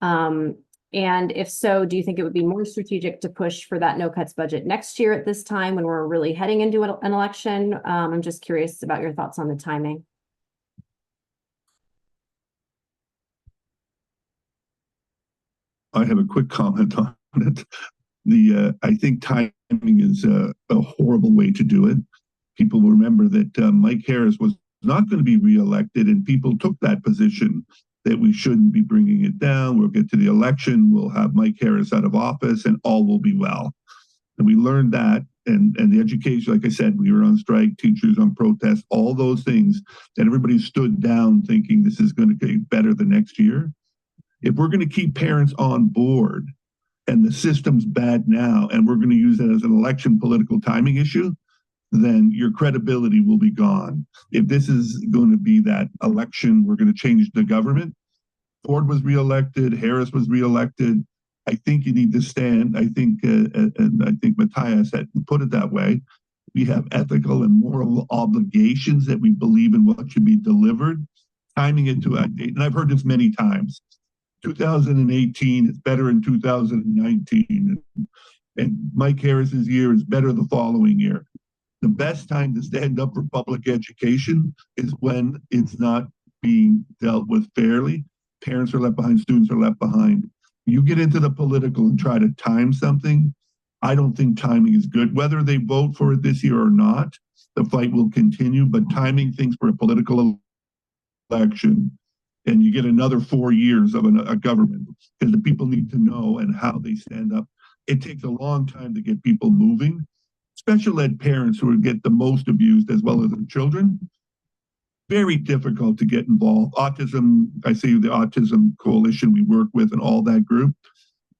And if so, do you think it would be more strategic to push for that no cuts budget next year at this time when we're really heading into an election? I'm just curious about your thoughts on the timing. I have a quick comment on it. I think timing is a horrible way to do it. People will remember that Mike Harris was not going to be reelected, and people took that position that we shouldn't be bringing it down. We'll get to the election, we'll have Mike Harris out of office, and all will be well. And we learned that, and the education, like I said, we were on strike, teachers on protest, all those things, and everybody stood down thinking this is going to get better the next year. If we're going to keep parents on board and the system's bad now, and we're going to use it as an election political timing issue, then your credibility will be gone. If this is going to be that election, we're going to change the government. Ford was reelected, Harris was reelected. I think you need to stand. I think, and I think Matias had put it that way. We have ethical and moral obligations that we believe in what should be delivered. Timing it to a date, and I've heard this many times. 2018 is better in 2019, and Mike Harris's year is better the following year. The best time to stand up for public education is when it's not being dealt with fairly. Parents are left behind, students are left behind. You get into the political and try to time something, I don't think timing is good. Whether they vote for it this year or not, the fight will continue, but timing things for a political election, and you get another 4 years of a government, because the people need to know and how they stand up. It takes a long time to get people moving. Special ed parents who get the most abused, as well as their children, very difficult to get involved. Autism, I say the Autism Coalition we work with and all that group,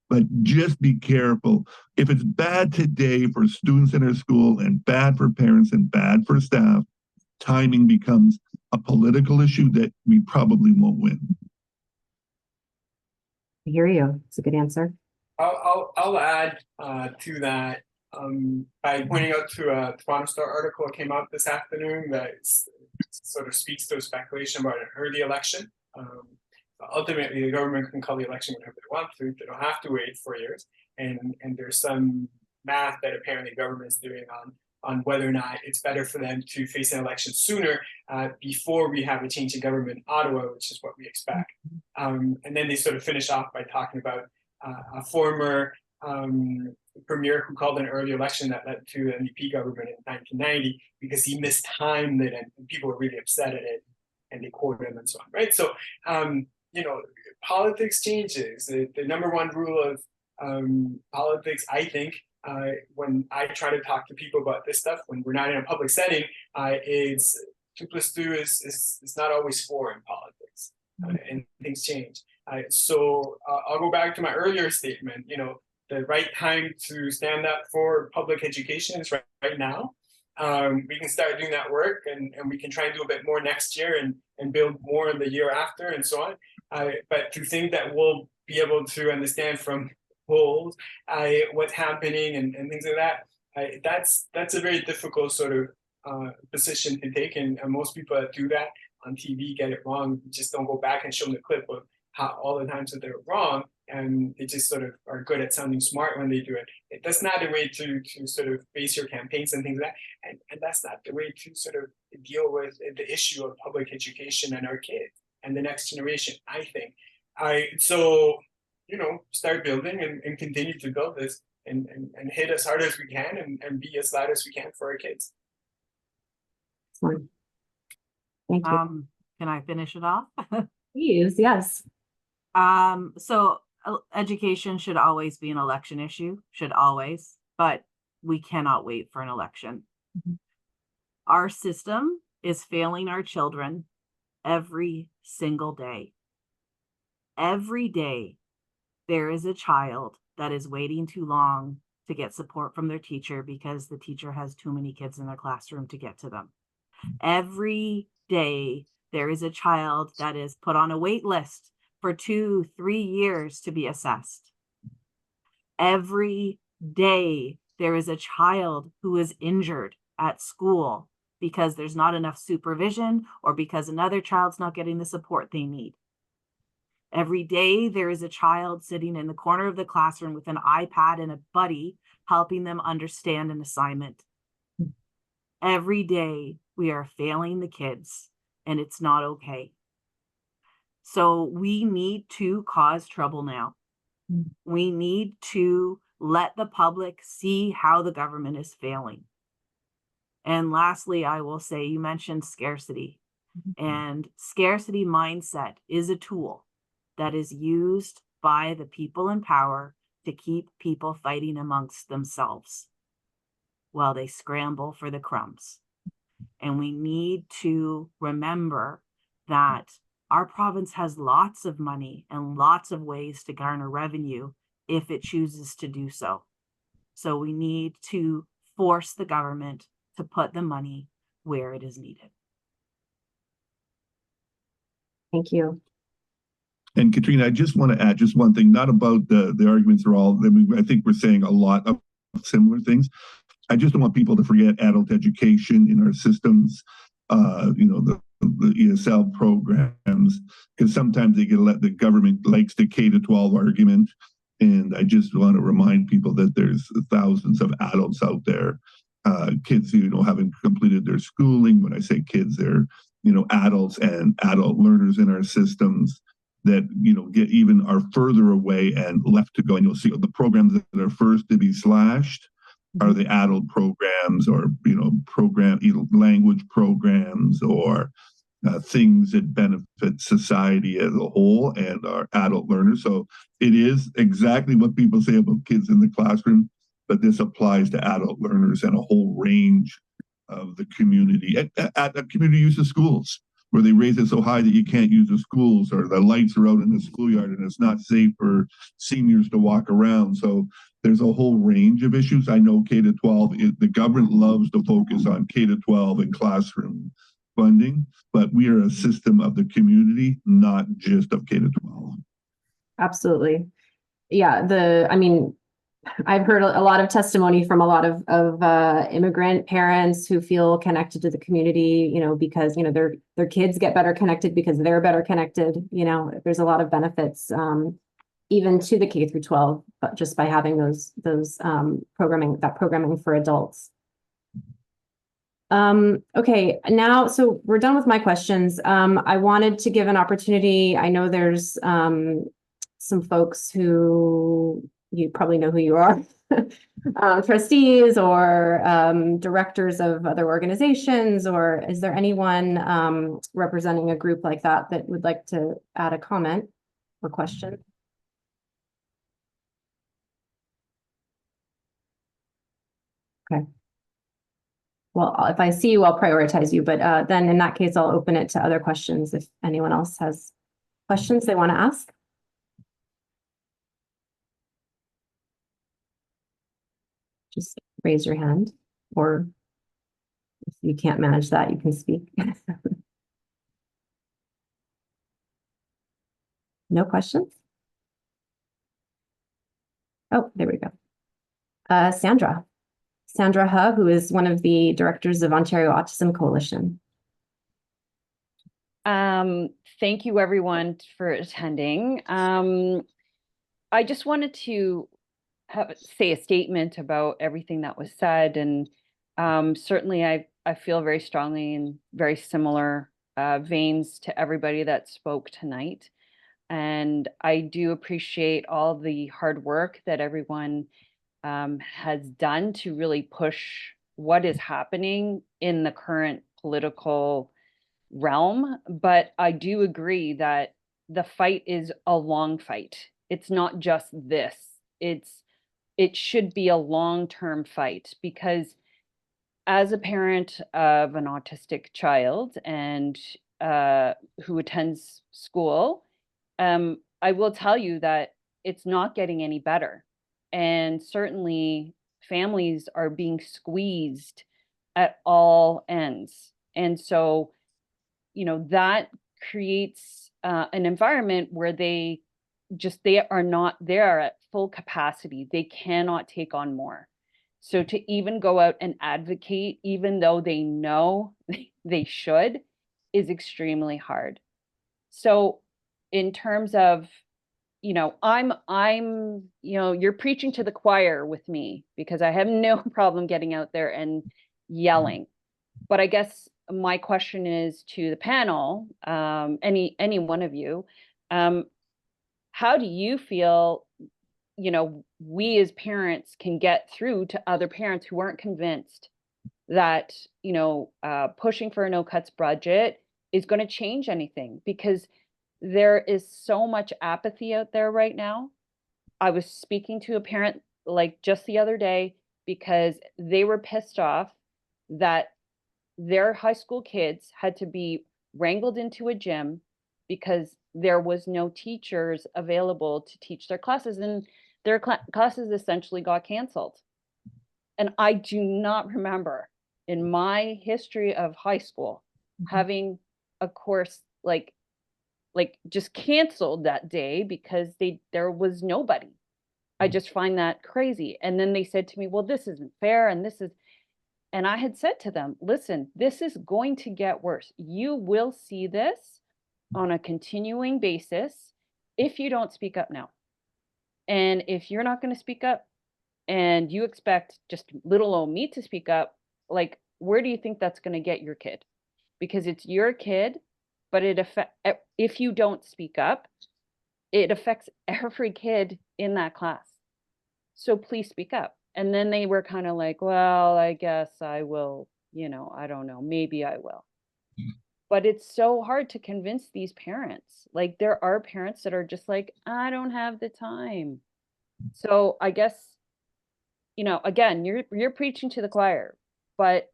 but just be careful. If it's bad today for students in our school and bad for parents and bad for staff, timing becomes a political issue that we probably won't win. I hear you. It's a good answer. I'll add to that by pointing out to a Toronto Star article that came out this afternoon that sort of speaks to a speculation about an early election. Ultimately, the government can call the election whenever they want to. They don't have to wait 4 years. And there's some math that apparently government is doing on whether or not it's better for them to face an election sooner before we have a change in government in Ottawa, which is what we expect. And then they sort of finish off by talking about a former premier who called an early election that led to an NDP government in 1990 because he mistimed it and people were really upset at it and they quoted him and so on, right? So, you know, politics changes. The number one rule of politics, I think, when I try to talk to people about this stuff, when we're not in a public setting, is 2 + 2 is not always 4 in politics, and things change. So I'll go back to my earlier statement. You know, the right time to stand up for public education is right now. We can start doing that work, and we can try and do a bit more next year and build more in the year after and so on. But to think that we'll be able to understand from polls what's happening and things like that, that's a very difficult sort of position to take. And most people that do that on TV get it wrong. Just don't go back and show them the clip of how all the times that they're wrong, and they just sort of are good at sounding smart when they do it. That's not the way to sort of base your campaigns and things like that. And that's not the way to sort of deal with the issue of public education and our kids and the next generation, I think. So, you know, start building and continue to build this and hit as hard as we can and be as loud as we can for our kids. Excellent. Thank you. Can I finish it off? Please, yes. So education should always be an election issue, should always, but we cannot wait for an election. Mm-hmm. Our system is failing our children every single day. Every day, there is a child that is waiting too long to get support from their teacher because the teacher has too many kids in their classroom to get to them. Every day, there is a child that is put on a wait list for 2-3 years to be assessed. Every day, there is a child who is injured at school because there's not enough supervision or because another child's not getting the support they need. Every day, there is a child sitting in the corner of the classroom with an iPad and a buddy helping them understand an assignment. Every day, we are failing the kids, and it's not okay. So we need to cause trouble now. We need to let the public see how the government is failing. And lastly, I will say, you mentioned scarcity. And scarcity mindset is a tool that is used by the people in power to keep people fighting amongst themselves while they scramble for the crumbs. And we need to remember that our province has lots of money and lots of ways to garner revenue if it chooses to do so. So we need to force the government to put the money where it is needed. Thank you. And Katrina, I just want to add just one thing, not about the arguments are all, I think we're saying a lot of similar things. I just don't want people to forget adult education in our systems, you know, the ESL programs, because sometimes they get the government likes the K-12 argument. And I just want to remind people that there's thousands of adults out there, kids who, you know, haven't completed their schooling. When I say kids, they're, you know, adults and adult learners in our systems that, you know, get even are further away and left to go. And you'll see the programs that are first to be slashed are the adult programs, or, you know, language programs, or things that benefit society as a whole and our adult learners. So it is exactly what people say about kids in the classroom, but this applies to adult learners and a whole range of the community at community use of schools, where they raise it so high that you can't use the schools, or the lights are out in the schoolyard and it's not safe for seniors to walk around. So there's a whole range of issues. I know K-12, the government loves to focus on K-12 and classroom funding, but we are a system of the community, not just of K-12. Absolutely. Yeah, I mean, I've heard a lot of testimony from a lot of immigrant parents who feel connected to the community, because, their kids get better connected because they're better connected. There's a lot of benefits, even to the K through 12, but just by having those programming for adults. Okay, now, so we're done with my questions. I wanted to give an opportunity. I know there's some folks who you probably know who you are, trustees or directors of other organizations, or is there anyone representing a group like that that would like to add a comment or question? Okay. Well, if I see you, I'll prioritize you, but then in that case, I'll open it to other questions if anyone else has questions they want to ask. Just raise your hand, or if you can't manage that, you can speak. No questions? Oh, there we go. Sandra Huh, who is one of the directors of Ontario Autism Coalition. Thank you everyone for attending. I just wanted to say a statement about everything that was said, and certainly I feel very strongly in very similar veins to everybody that spoke tonight. And I do appreciate all the hard work that everyone has done to really push what is happening in the current political realm. But I do agree that the fight is a long fight. It's not just this. It should be a long-term fight, because as a parent of an autistic child and who attends school, I will tell you that it's not getting any better. And certainly families are being squeezed at all ends. And so, that creates an environment where they are not there at full capacity. They cannot take on more. So to even go out and advocate, even though they know they should, is extremely hard. So in terms of, you're preaching to the choir with me, because I have no problem getting out there and yelling. But I guess my question is to the panel, any one of you, how do you feel, we as parents can get through to other parents who aren't convinced that, pushing for a no cuts budget is going to change anything? Because there is so much apathy out there right now. I was speaking to a parent like just the other day because they were pissed off that their high school kids had to be wrangled into a gym because there was no teachers available to teach their classes, and their classes essentially got canceled. And I do not remember in my history of high school having a course like just canceled that day because there was nobody. I just find that crazy. And then they said to me, well, this isn't fair. And I had said to them, listen, this is going to get worse. You will see this on a continuing basis if you don't speak up now. And if you're not going to speak up and you expect just little old me to speak up, where do you think that's going to get your kid? Because it's your kid, but if you don't speak up, it affects every kid in that class. So please speak up. And then they were kind of like, well, I guess I will, I don't know, maybe I will. But it's so hard to convince these parents. There are parents that are just like, I don't have the time. So I guess, again, you're preaching to the choir, but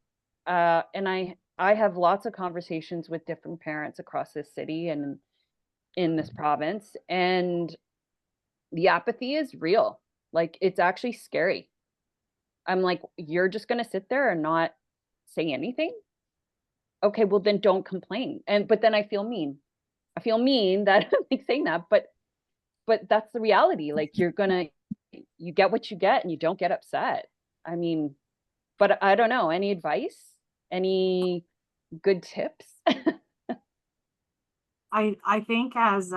and I have lots of conversations with different parents across this city and in this province, and the apathy is real. It's actually scary. I'm like, you're just going to sit there and not say anything? okay, well then don't complain. But then I feel mean. I feel mean that I'm like saying that, but that's the reality. Like you get what you get and you don't get upset. I mean, but I don't know, any advice? Any good tips? I think as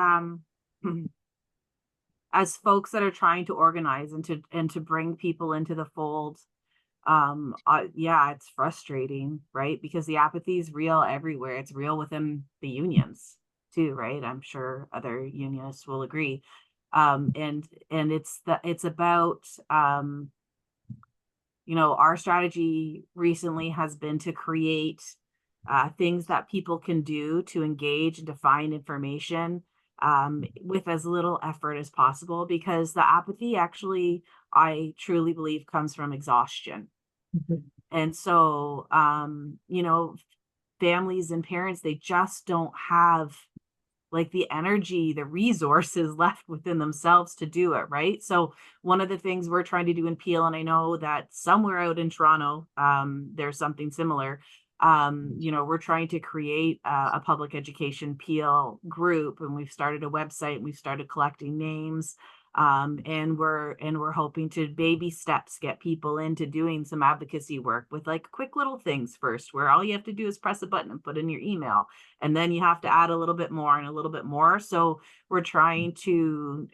folks that are trying to organize and to bring people into the fold, yeah, it's frustrating, right? Because the apathy is real everywhere. It's real within the unions too, right? I'm sure other unionists will agree. And it's about our strategy recently has been to create things that people can do to engage and to find information with as little effort as possible, because the apathy actually, I truly believe, comes from exhaustion. And so, families and parents, they just don't have like the energy, the resources left within themselves to do it, right? So one of the things we're trying to do in Peel, and I know that somewhere out in Toronto, there's something similar. We're trying to create a public education Peel group, and we've started a website, and we've started collecting names. And we're hoping to baby steps get people into doing some advocacy work with like quick little things first, where all you have to do is press a button and put in your email, and then you have to add a little bit more and a little bit more. So we're trying to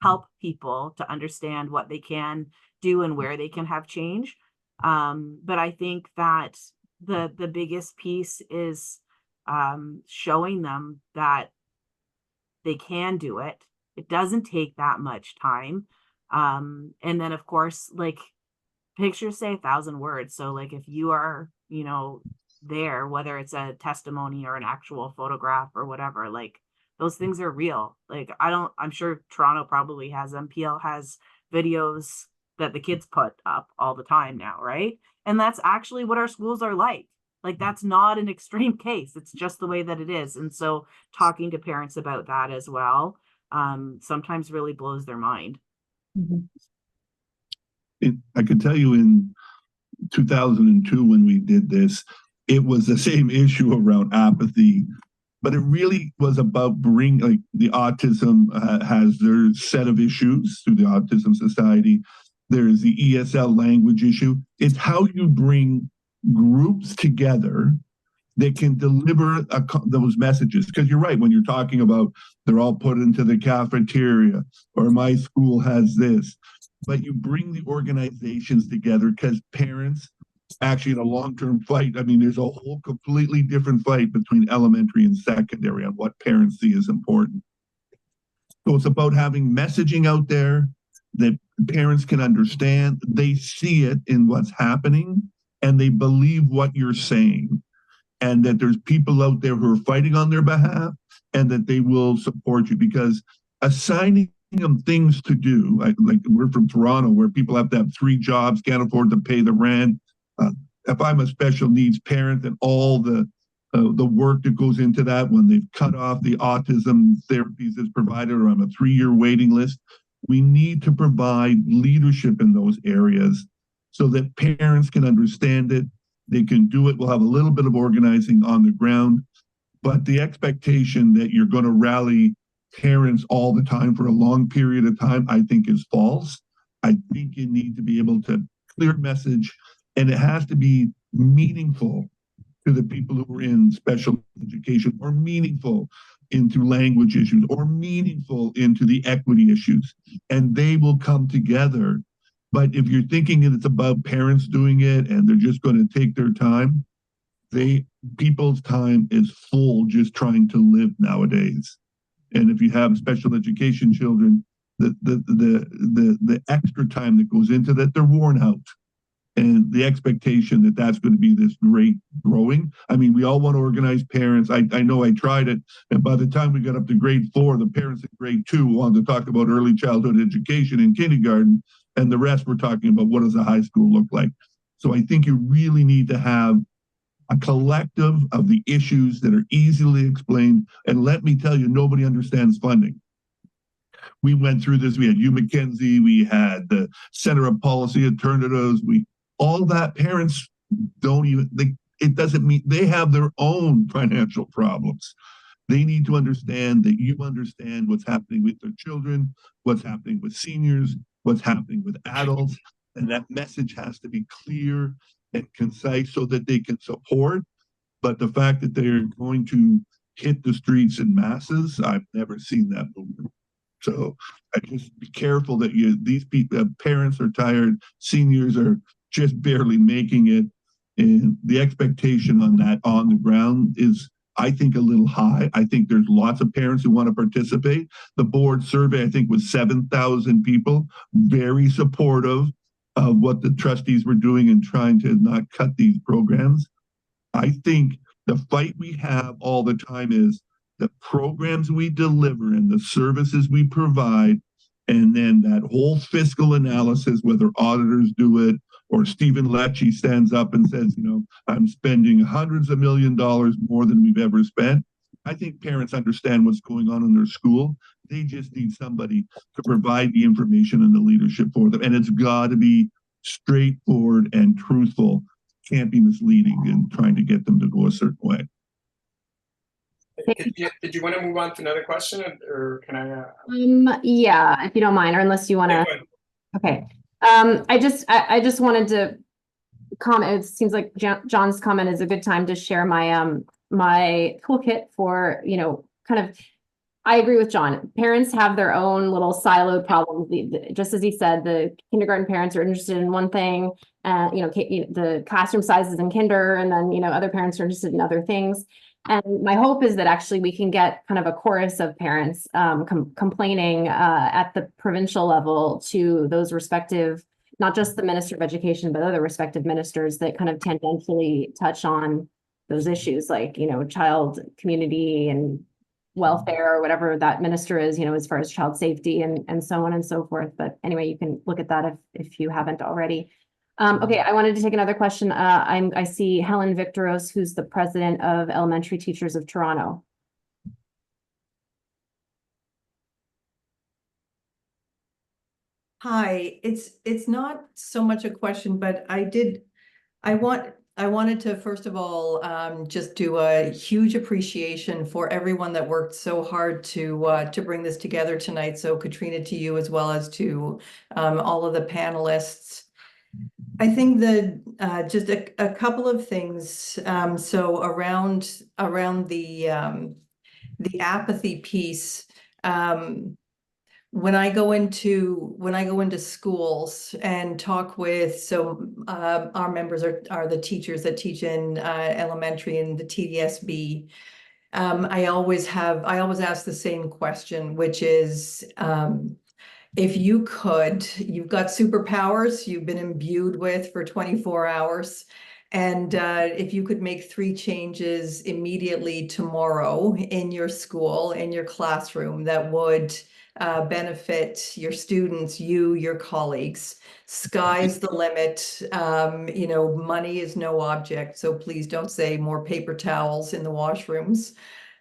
help people to understand what they can do and where they can have change. But I think that the biggest piece is showing them that they can do it. It doesn't take that much time. And then of course, like, pictures say 1,000 words. So like if you are, there, whether it's a testimony or an actual photograph or whatever, like those things are real. Like I'm sure Toronto probably has them. Peel has videos that the kids put up all the time now, right? And that's actually what our schools are like. Like that's not an extreme case. It's just the way that it is. And so talking to parents about that as well sometimes really blows their mind. I could tell you in 2002 when we did this, it was the same issue around apathy, but it really was about like the autism has their set of issues through the Autism Society. There's the ESL language issue. It's how you bring groups together that can deliver those messages. Because you're right, when you're talking about they're all put into the cafeteria or my school has this, but you bring the organizations together because parents actually in a long-term fight, I mean, there's a whole completely different fight between elementary and secondary on what parents see as important. So it's about having messaging out there that parents can understand. They see it in what's happening and they believe what you're saying, and that there's people out there who are fighting on their behalf and that they will support you, because assigning them things to do, like we're from Toronto where people have to have 3 jobs, can't afford to pay the rent. If I'm a special needs parent, and all the work that goes into that when they've cut off the autism therapies that's provided, or on a 3-year waiting list, we need to provide leadership in those areas so that parents can understand it. They can do it. We'll have a little bit of organizing on the ground, but the expectation that you're going to rally parents all the time for a long period of time, I think is false. I think you need to be able to clear message, and it has to be meaningful to the people who are in special education, or meaningful into language issues, or meaningful into the equity issues, and they will come together. But if you're thinking that it's about parents doing it and they're just going to take their time, people's time is full just trying to live nowadays. And if you have special education children, the extra time that goes into that, they're worn out. And the expectation that that's going to be this great growing. I mean, we all want to organize parents. I know I tried it. And by the time we got up to grade 4, the parents in grade 2 wanted to talk about early childhood education in kindergarten. And the rest were talking about what does a high school look like. So I think you really need to have a collective of the issues that are easily explained. And let me tell you, nobody understands funding. We went through this. We had Hugh McKenzie. We had the Center of Policy Alternatives. All that parents don't even, it doesn't mean they have their own financial problems. They need to understand that you understand what's happening with their children, what's happening with seniors, what's happening with adults, and that message has to be clear and concise so that they can support. But the fact that they're going to hit the streets in masses, I've never seen that movement. So I just be careful that these people, parents are tired, seniors are just barely making it, and the expectation on that on the ground is, I think, a little high. I think there's lots of parents who want to participate. The board survey, I think, was 7,000 people, very supportive of what the trustees were doing and trying to not cut these programs. I think the fight we have all the time is the programs we deliver and the services we provide, and then that whole fiscal analysis, whether auditors do it or Stephen Lecce stands up and says, you know, I'm spending hundreds of $millions more than we've ever spent. I think parents understand what's going on in their school. They just need somebody to provide the information and the leadership for them. And it's got to be straightforward and truthful. Can't be misleading and trying to get them to go a certain way. Did you want to move on to another question, or can I? Yeah, if you don't mind, or unless you want to. Okay. I just wanted to comment. It seems like John's comment is a good time to share my my toolkit for, you know, kind of. I agree with John. Parents have their own little siloed problems. Just as he said, the kindergarten parents are interested in one thing, and you know, the classroom sizes in kinder, and then, you know, other parents are interested in other things. And my hope is that actually we can get kind of a chorus of parents complaining at the provincial level to those respective, not just the Minister of Education, but other respective ministers that kind of tangentially touch on those issues, like, you know, child, community, and welfare, or whatever that minister is, you know, as far as child safety and so on and so forth. But anyway, you can look at that if you haven't already. Okay, I wanted to take another question. I see Helen Victoros, who's the president of Elementary Teachers of Toronto. Hi, it's not so much a question, but I wanted to first of all just do a huge appreciation for everyone that worked so hard to bring this together tonight. So Katrina, to you, as well as to all of the panelists. I think that just a couple of things. So around the apathy piece. When I go into schools and talk with, our members are the teachers that teach in elementary and the TDSB. I always ask the same question, which is, if you've got superpowers you've been imbued with for 24 hours. And if you could make 3 changes immediately tomorrow in your school, in your classroom, that would benefit your students, your colleagues, sky's the limit. You know, money is no object. So please don't say more paper towels in the washrooms.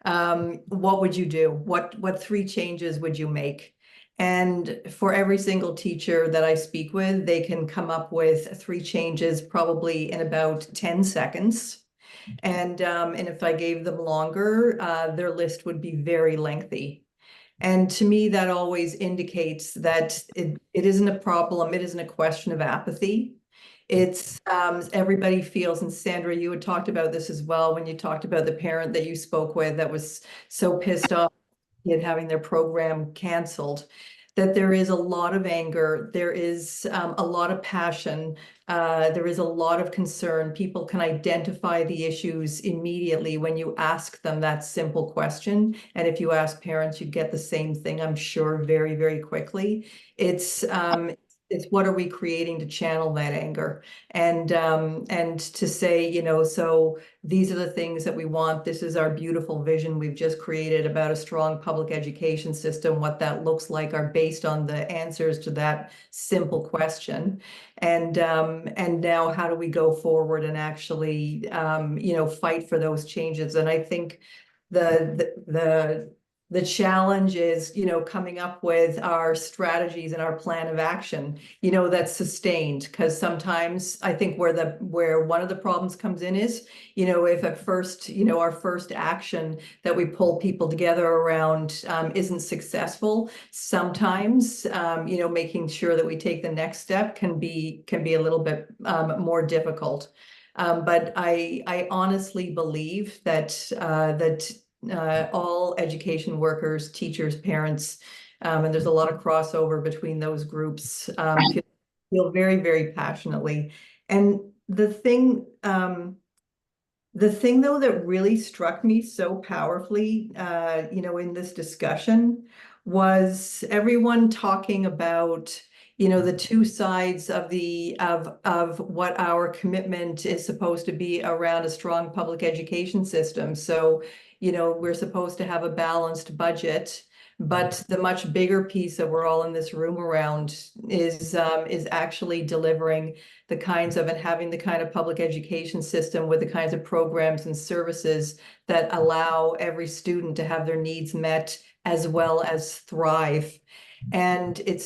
What would you do? What 3 changes would you make? And for every single teacher that I speak with, they can come up with 3 changes probably in about 10 seconds. And if I gave them longer, their list would be very lengthy. And to me, that always indicates that it isn't a problem. It isn't a question of apathy. It's everybody feels, and Sandra, you had talked about this as well when you talked about the parent that you spoke with that was so pissed off at having their program canceled, that there is a lot of anger, there is a lot of passion, there is a lot of concern. People can identify the issues immediately when you ask them that simple question. And if you ask parents, you get the same thing, I'm sure, very, very quickly. It's what are we creating to channel that anger, and to say, you know, so these are the things that we want. This is our beautiful vision we've just created about a strong public education system. What that looks like are based on the answers to that simple question. And now how do we go forward and actually, you know, fight for those changes? And I think the The challenge is, coming up with our strategies and our plan of action, that's sustained. Because sometimes I think where one of the problems comes in is, if at first, our first action that we pull people together around isn't successful, sometimes, making sure that we take the next step can be a little bit more difficult. But I honestly believe that all education workers, teachers, parents, and there's a lot of crossover between those groups, feel very, very passionately. And the thing though that really struck me so powerfully, in this discussion was everyone talking about the two sides of what our commitment is supposed to be around a strong public education system. So, we're supposed to have a balanced budget, but the much bigger piece that we're all in this room around is actually delivering the kinds of and having the kind of public education system with the kinds of programs and services that allow every student to have their needs met as well as thrive. And it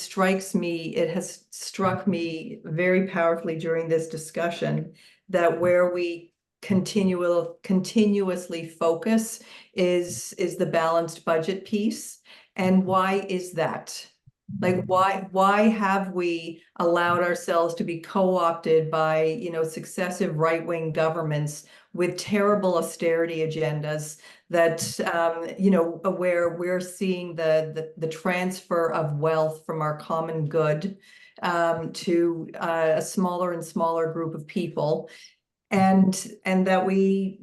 has struck me very powerfully during this discussion that where we continuously focus is the balanced budget piece. And why is that? Like, why have we allowed ourselves to be co-opted by, successive right-wing governments with terrible austerity agendas that, where we're seeing the transfer of wealth from our common good to a smaller and smaller group of people. And that we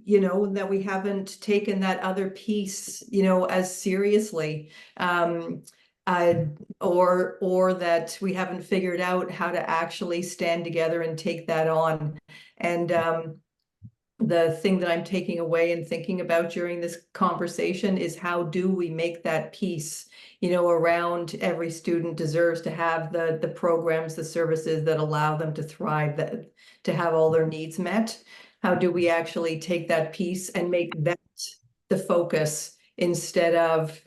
haven't taken that other piece, as seriously, or that we haven't figured out how to actually stand together and take that on. And the thing that I'm taking away and thinking about during this conversation is how do we make that piece, around every student deserves to have the programs, the services that allow them to thrive, that to have all their needs met. How do we actually take that piece and make that the focus instead of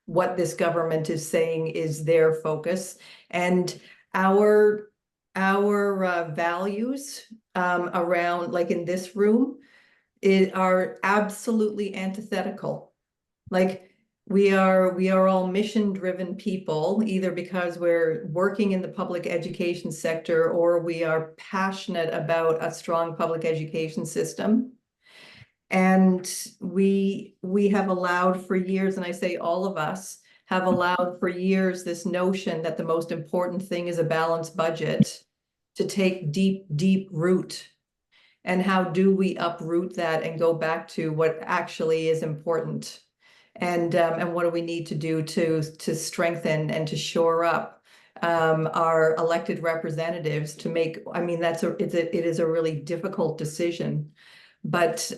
what this government is saying is their focus? And our values around, like in this room, are absolutely antithetical. Like we are all mission-driven people, either because we're working in the public education sector or we are passionate about a strong public education system. And we have allowed for years, and I say all of us have allowed for years, this notion that the most important thing is a balanced budget to take deep, deep root. And how do we uproot that and go back to what actually is important? And what do we need to do to strengthen and to shore up our elected representatives to make? I mean, it is a really difficult decision, but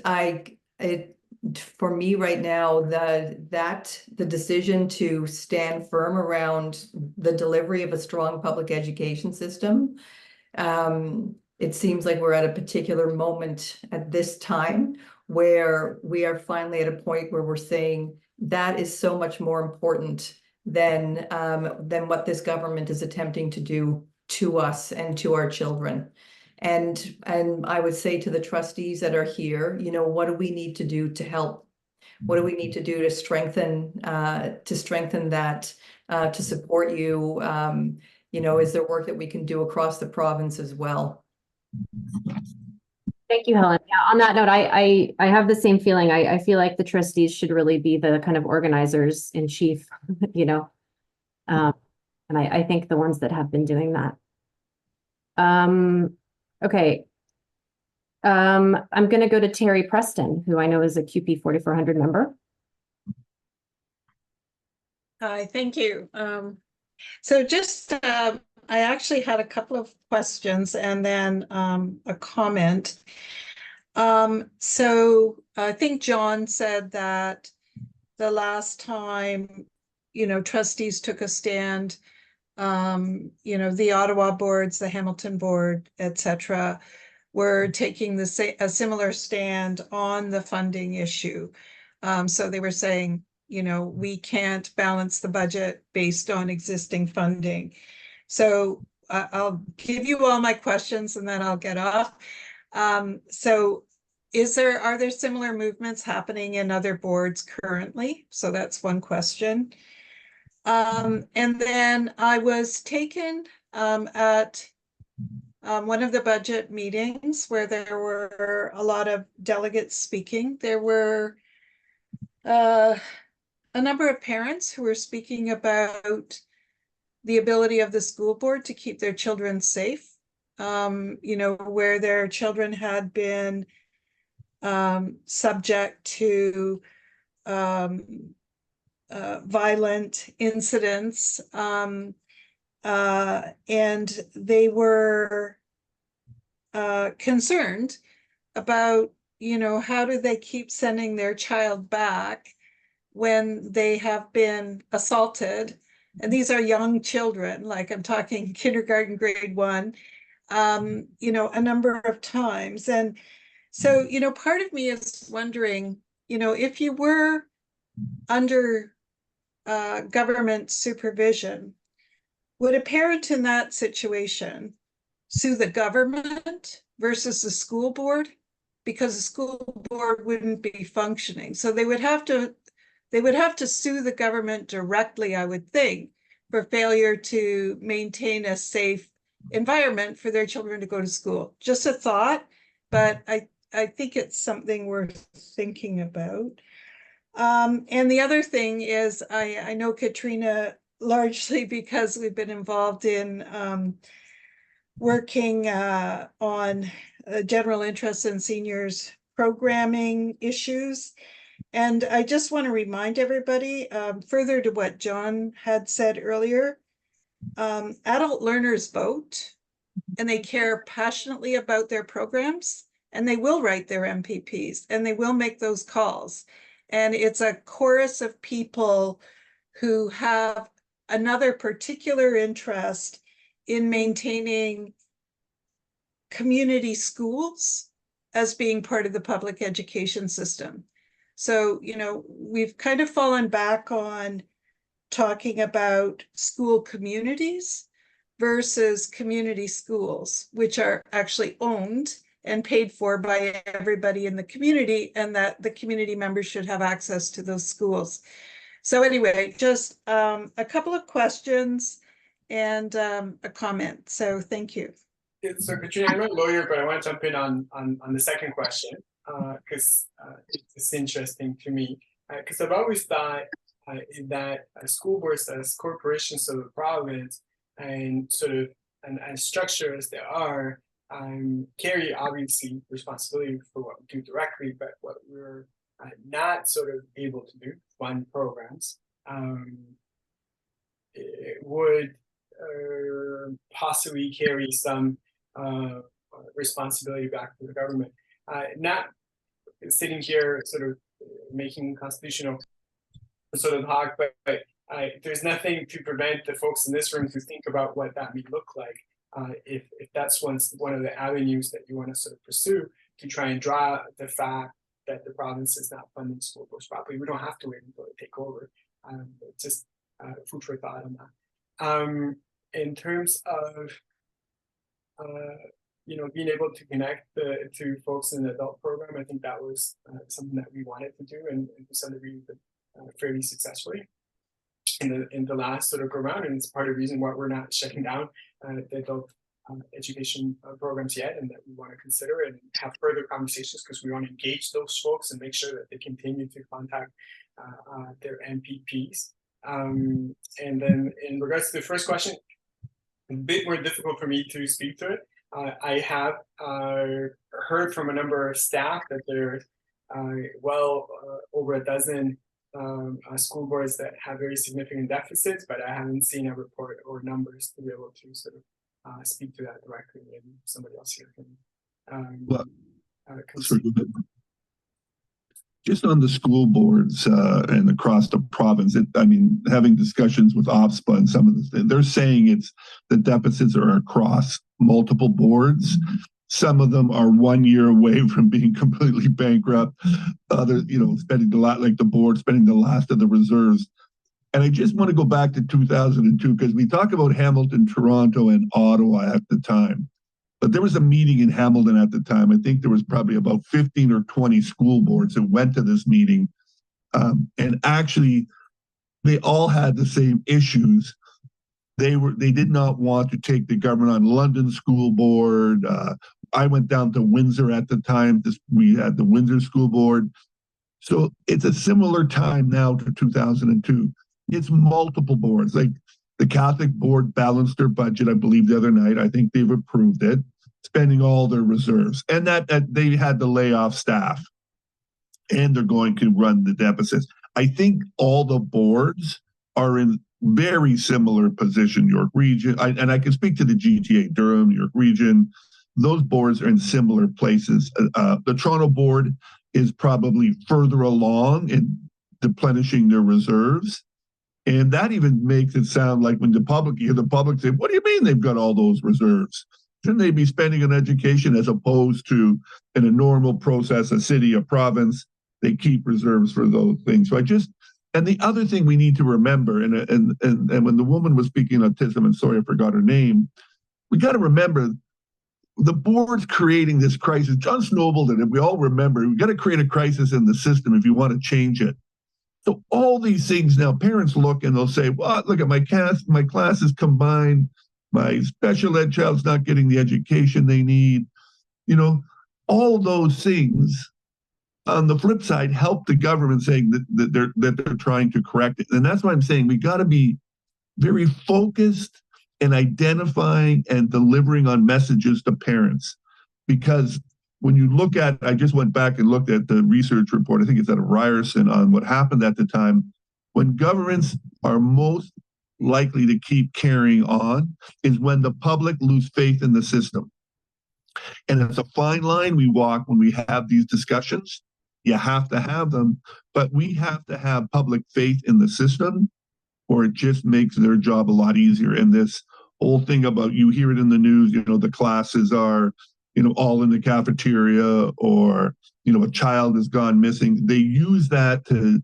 for me right now, the decision to stand firm around the delivery of a strong public education system. It seems like we're at a particular moment at this time where we are finally at a point where we're saying that is so much more important than what this government is attempting to do to us and to our children. And I would say to the trustees that are here, what do we need to do to help? What do we need to do to strengthen that, to support you? Is there work that we can do across the province as well? Thank you, Helen. Yeah, on that note, I have the same feeling. I feel like the trustees should really be the kind of organizers in chief, and I think the ones that have been doing that. Okay. I'm going to go to Terry Preston, who I know is a CUPE 4400 member. Hi, thank you. So just, I actually had a couple of questions and then a comment. So I think John said that the last time, trustees took a stand, the Ottawa boards, the Hamilton board, etc., were taking a similar stand on the funding issue. So they were saying, you know, we can't balance the budget based on existing funding. So I'll give you all my questions and then I'll get off. So are there similar movements happening in other boards currently? So that's one question. And then I was taken at one of the budget meetings where there were a lot of delegates speaking. There were a number of parents who were speaking about the ability of the school board to keep their children safe, you know, where their children had been subject to violent incidents, and they were concerned about, you know, how do they keep sending their child back when they have been assaulted? And these are young children, like I'm talking kindergarten, grade 1, you know, a number of times. And so, you know, part of me is wondering, you know, if you were under government supervision, would a parent in that situation sue the government versus the school board? Because the school board wouldn't be functioning. So they would have to sue the government directly, I would think, for failure to maintain a safe environment for their children to go to school. Just a thought, but I think it's something worth thinking about. And the other thing is, I know Katrina largely because we've been involved in working on general interest in seniors programming issues. And I just want to remind everybody, further to what John had said earlier, adult learners vote and they care passionately about their programs, and they will write their MPPs and they will make those calls. And it's a chorus of people who have another particular interest in maintaining community schools as being part of the public education system. So, you know, we've kind of fallen back on talking about school communities versus community schools, which are actually owned and paid for by everybody in the community, and that the community members should have access to those schools. So anyway, just a couple of questions and a comment. So thank you. So Katrina, I'm not a lawyer, but I want to jump in on the second question because it's interesting to me. Because I've always thought that school boards as corporations of the province and sort of and structure as they are carry obviously responsibility for what we do directly, but what we're not sort of able to do, fund programs, it would possibly carry some responsibility back to the government. Not sitting here sort of making constitutional sort of talk, but there's nothing to prevent the folks in this room to think about what that may look like if that's one of the avenues that you want to sort of pursue to try and draw the fact that the province is not funding school boards properly. We don't have to wait until they take over. Just food for thought on that. In terms of you know, being able to connect to folks in the adult program, I think that was something that we wanted to do, and to some degree fairly successfully in the last sort of go round, and it's part of the reason why we're not shutting down the adult education programs yet, and that we want to consider and have further conversations because we want to engage those folks and make sure that they continue to contact their MPPs. And then in regards to the first question, a bit more difficult for me to speak to it. I have heard from a number of staff that there are well over a dozen school boards that have very significant deficits, but I haven't seen a report or numbers to be able to sort of speak to that directly. Maybe somebody else here can. Just on the school boards and across the province, I mean, having discussions with OPSPA and some of the, they're saying the deficits are across multiple boards. Some of them are 1 year away from being completely bankrupt. Others, spending the lot, like the board, spending the last of the reserves. And I just want to go back to 2002 because we talk about Hamilton, Toronto, and Ottawa at the time. But there was a meeting in Hamilton at the time. I think there was probably about 15 or 20 school boards that went to this meeting. And actually, they all had the same issues. They did not want to take the government on. London School Board. I went down to Windsor at the time. We had the Windsor School Board. So it's a similar time now to 2002. It's multiple boards. Like the Catholic Board balanced their budget, I believe, the other night. I think they've approved it, spending all their reserves. And that they had to lay off staff. And they're going to run the deficits. I think all the boards are in very similar position. York Region, and I can speak to the GTA, Durham, York Region. Those boards are in similar places. The Toronto Board is probably further along in replenishing their reserves. And that even makes it sound like when you hear the public say, what do you mean they've got all those reserves? Shouldn't they be spending on education as opposed to in a normal process, a city, a province, they keep reserves for those things. So and the other thing we need to remember, and when the woman was speaking autism, and sorry, I forgot her name, we got to remember the board's creating this crisis. John Snowball did it. We all remember, we got to create a crisis in the system if you want to change it. So all these things now, parents look and they'll say, well, look at my class is combined. My special ed child's not getting the education they need. All those things on the flip side help the government saying that they're trying to correct it. And that's why I'm saying we got to be very focused in identifying and delivering on messages to parents. Because when you look at, I just went back and looked at the research report, I think it's out of Ryerson, on what happened at the time. When governments are most likely to keep carrying on is when the public lose faith in the system. And it's a fine line we walk when we have these discussions. You have to have them, but we have to have public faith in the system, or it just makes their job a lot easier. And this whole thing about, you hear it in the news, the classes are, all in the cafeteria, or, a child has gone missing. They use that to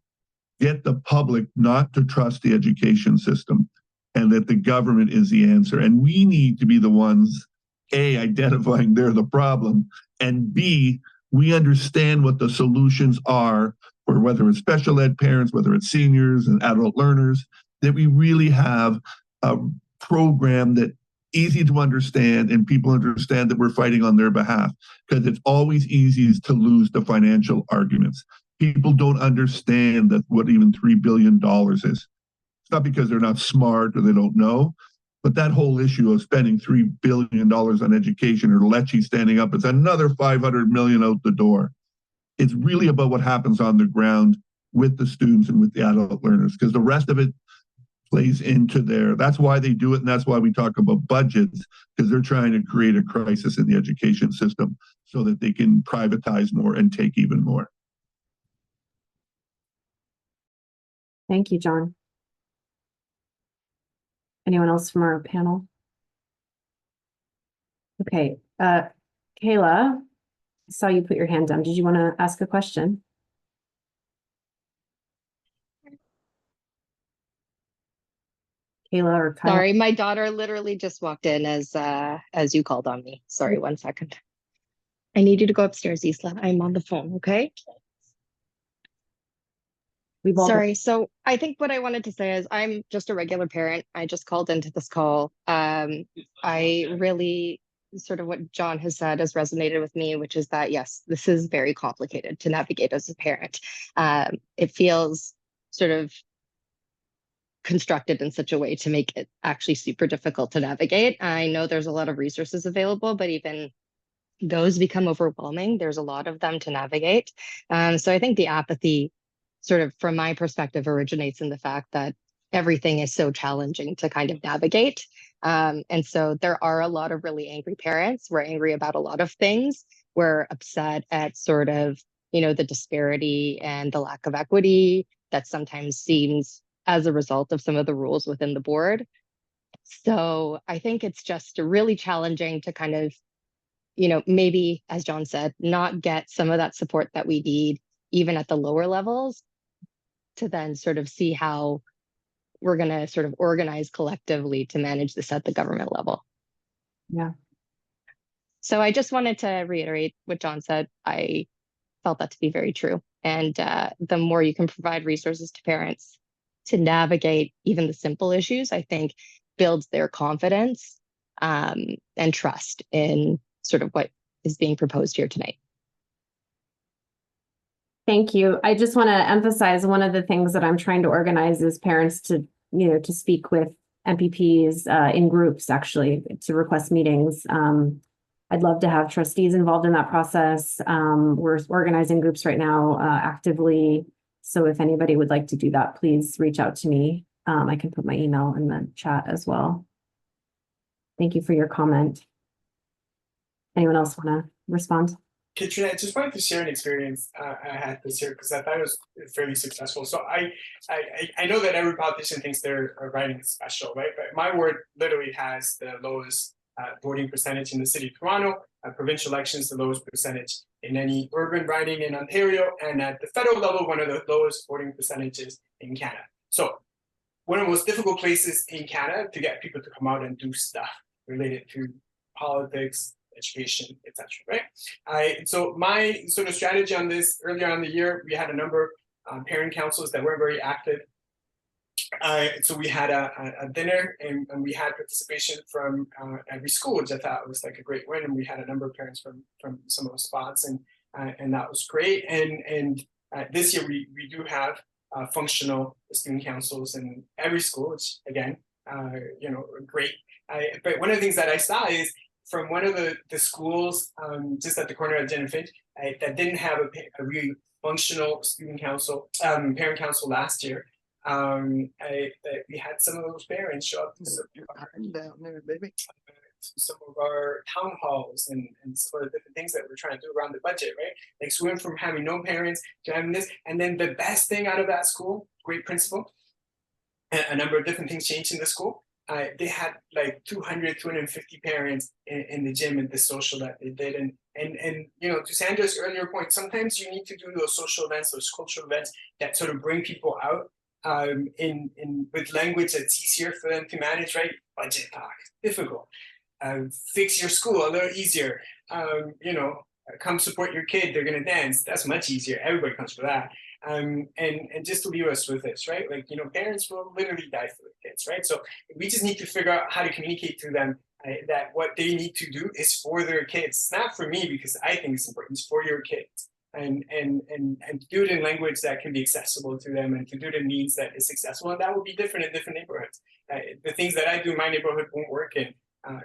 get the public not to trust the education system, and that the government is the answer. And we need to be the ones, A, identifying they're the problem, and B, we understand what the solutions are for whether it's special ed parents, whether it's seniors and adult learners, that we really have a program that easy to understand and people understand that we're fighting on their behalf, because it's always easy to lose the financial arguments. People don't understand that what even $3 billion is. It's not because they're not smart or they don't know, but that whole issue of spending $3 billion on education, or Lecce standing up, it's another $500 million out the door. It's really about what happens on the ground with the students and with the adult learners, because the rest of it plays into there. That's why they do it, and that's why we talk about budgets, because they're trying to create a crisis in the education system so that they can privatize more and take even more. Thank you, John. Anyone else from our panel? Okay, Kayla, I saw you put your hand down. Did you want to ask a question? Kayla or Kyle? Sorry, my daughter literally just walked in as you called on me. Sorry, 1 second. I need you to go upstairs, Isla. I'm on the phone, okay? Sorry. So I think what I wanted to say is I'm just a regular parent. I just called into this call. I really sort of what John has said has resonated with me, which is that, yes, this is very complicated to navigate as a parent. It feels sort of constructed in such a way to make it actually super difficult to navigate. I know there's a lot of resources available, but even those become overwhelming. There's a lot of them to navigate. So I think the apathy, sort of from my perspective, originates in the fact that everything is so challenging to kind of navigate. And so there are a lot of really angry parents. We're angry about a lot of things. We're upset at sort of, the disparity and the lack of equity that sometimes seems as a result of some of the rules within the board. So I think it's just really challenging to kind of maybe, as John said, not get some of that support that we need, even at the lower levels, to then sort of see how we're going to sort of organize collectively to manage this at the government level. Yeah. So I just wanted to reiterate what John said. I felt that to be very true. And the more you can provide resources to parents to navigate even the simple issues, I think builds their confidence and trust in sort of what is being proposed here tonight. Thank you. I just want to emphasize one of the things that I'm trying to organize is parents to, to speak with MPPs in groups, actually, to request meetings. I'd love to have trustees involved in that process. We're organizing groups right now actively. So if anybody would like to do that, please reach out to me. I can put my email in the chat as well. Thank you for your comment. Anyone else want to respond? Katrina, I just wanted to share an experience I had this year because I thought it was fairly successful. So I know that every politician thinks their riding is special, right? But my ward literally has the lowest voting percentage in the city of Toronto. Provincial elections, the lowest percentage in any urban riding in Ontario, and at the federal level, one of the lowest voting percentages in Canada. So one of the most difficult places in Canada to get people to come out and do stuff related to politics, education, etc. Right? So my sort of strategy on this earlier on in the year, we had a number of parent councils that were very active. So we had a dinner and we had participation from every school, which I thought was like a great win. And we had a number of parents from some of those spots, and that was great. And this year we do have functional student councils in every school, which again, great. But one of the things that I saw is from one of the schools just at the corner of Jen and Finch that didn't have a really functional student council, parent council last year. We had some of those parents show up to some of our town halls and some of the different things that we're trying to do around the budget, right? Like, so we went from having no parents to having this. And then the best thing out of that school, great principal, a number of different things changed in the school. They had like 200, 250 parents in the gym and the social that they did. And to Sandra's earlier point, sometimes you need to do those social events, those cultural events that sort of bring people out with language that's easier for them to manage, right? Budget talk, difficult. Fix your school, a little easier. Come support your kid, they're gonna dance. That's much easier. Everybody comes for that. And just to leave us with this, right? Like, parents will literally die for their kids, right? So we just need to figure out how to communicate to them that what they need to do is for their kids. It's not for me because I think it's important. It's for your kids. And do it in language that can be accessible to them, and to do it in means that is accessible, and that will be different in different neighborhoods. The things that I do in my neighborhood won't work in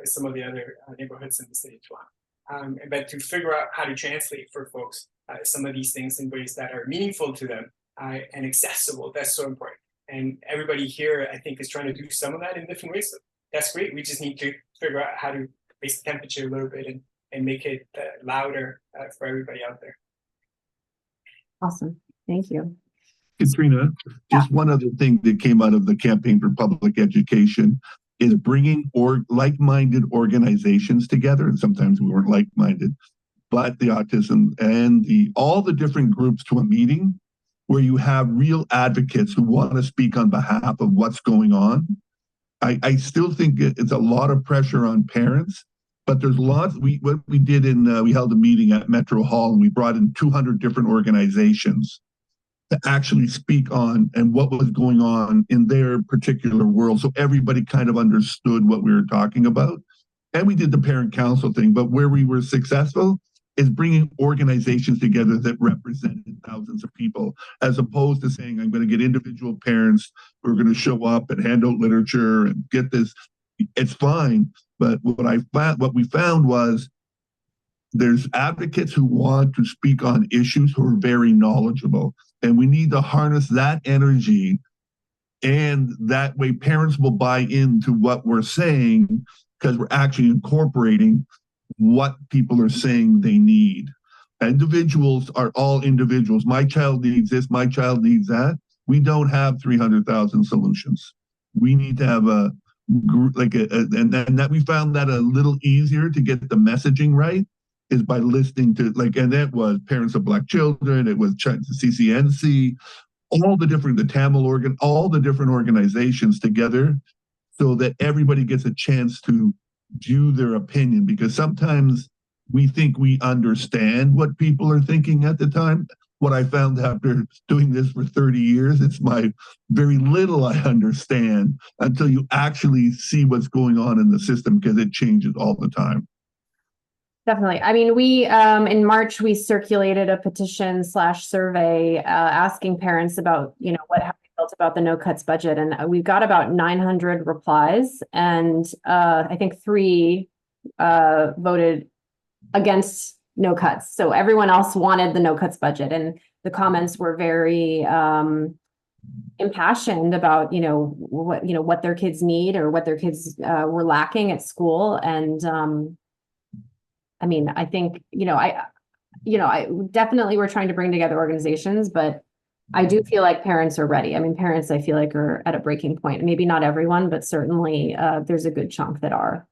some of the other neighborhoods in the city of Toronto. But to figure out how to translate for folks some of these things in ways that are meaningful to them and accessible, that's so important. And everybody here, I think, is trying to do some of that in different ways. So that's great. We just need to figure out how to raise the temperature a little bit and make it louder for everybody out there. Awesome. Thank you. Katrina, just one other thing that came out of the campaign for public education is bringing like-minded organizations together. And sometimes we weren't like-minded, but the autism and all the different groups to a meeting where you have real advocates who want to speak on behalf of what's going on. I still think it's a lot of pressure on parents. But there's lots. We held a meeting at Metro Hall, and we brought in 200 different organizations to actually speak on and what was going on in their particular world, so everybody kind of understood what we were talking about. And we did the parent council thing, but where we were successful is bringing organizations together that represented thousands of people, as opposed to saying, I'm going to get individual parents who are going to show up and hand out literature and get this. It's fine. But what we found was there's advocates who want to speak on issues who are very knowledgeable, and we need to harness that energy, and that way parents will buy into what we're saying because we're actually incorporating what people are saying they need. Individuals are all individuals. My child needs this, my child needs that. We don't have 300,000 solutions. We need to have and that we found that a little easier to get the messaging right is by listening to, like, and that was Parents of Black Children, it was CCNC, all the Tamil all the different organizations together, so that everybody gets a chance to view their opinion, because sometimes we think we understand what people are thinking at the time. What I found after doing this for 30 years, it's my very little I understand until you actually see what's going on in the system, because it changes all the time. Definitely. I mean, we, in March, we circulated a petition / survey, asking parents about, you know, how they felt about the no cuts budget. And we got about 900 replies, and I think 3 voted against no cuts. So everyone else wanted the no cuts budget, and the comments were very impassioned about, what their kids need or what their kids were lacking at school. And I mean, I think, I definitely we're trying to bring together organizations, but I do feel like parents are ready. I mean, parents, I feel like, are at a breaking point. Maybe not everyone, but certainly there's a good chunk that are.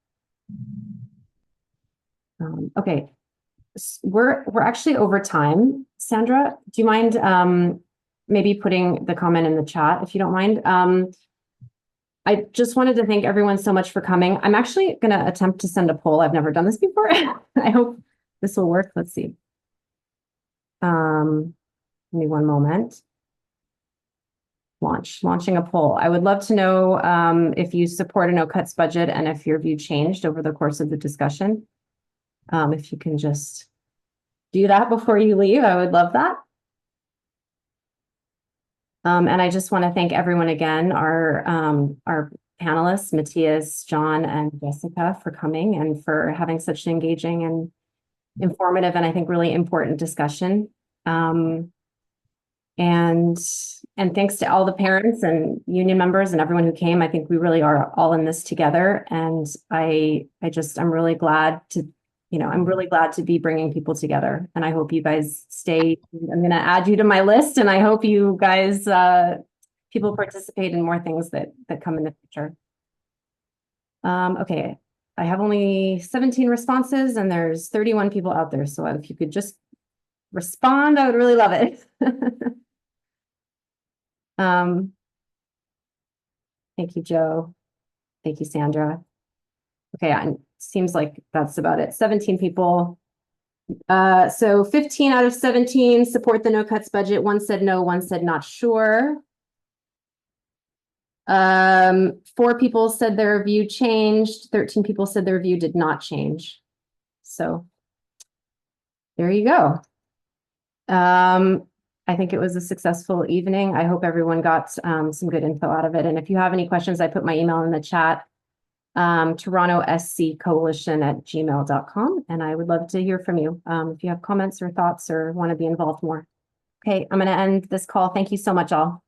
Okay, we're actually over time. Sandra, do you mind maybe putting the comment in the chat, if you don't mind? I just wanted to thank everyone so much for coming. I'm actually going to attempt to send a poll. I've never done this before. I hope this will work. Let's see. Give me one moment. Launching a poll. I would love to know if you support a no cuts budget and if your view changed over the course of the discussion. If you can just do that before you leave, I would love that. And I just want to thank everyone again, our panelists, Matias, John, and Jessica, for coming and for having such an engaging and informative and I think really important discussion. And thanks to all the parents and union members and everyone who came. I think we really are all in this together. And I'm really glad to, I'm really glad to be bringing people together, and I hope you guys stay. I'm going to add you to my list, and I hope you guys, people participate in more things that come in the future. Okay, I have only 17 responses, and there's 31 people out there. So if you could just respond, I would really love it. Thank you, Joe. Thank you, Sandra. Okay, seems like that's about it. 17 people. So 15 out of 17 support the no cuts budget. 1 said no, 1 said not sure. 4 people said their view changed. 13 people said their view did not change. So there you go. I think it was a successful evening. I hope everyone got some good info out of it. And if you have any questions, I put my email in the chat. Toronto SC Coalition @gmail.com, and I would love to hear from you if you have comments or thoughts or want to be involved more. Okay, I'm going to end this call. Thank you so much, all.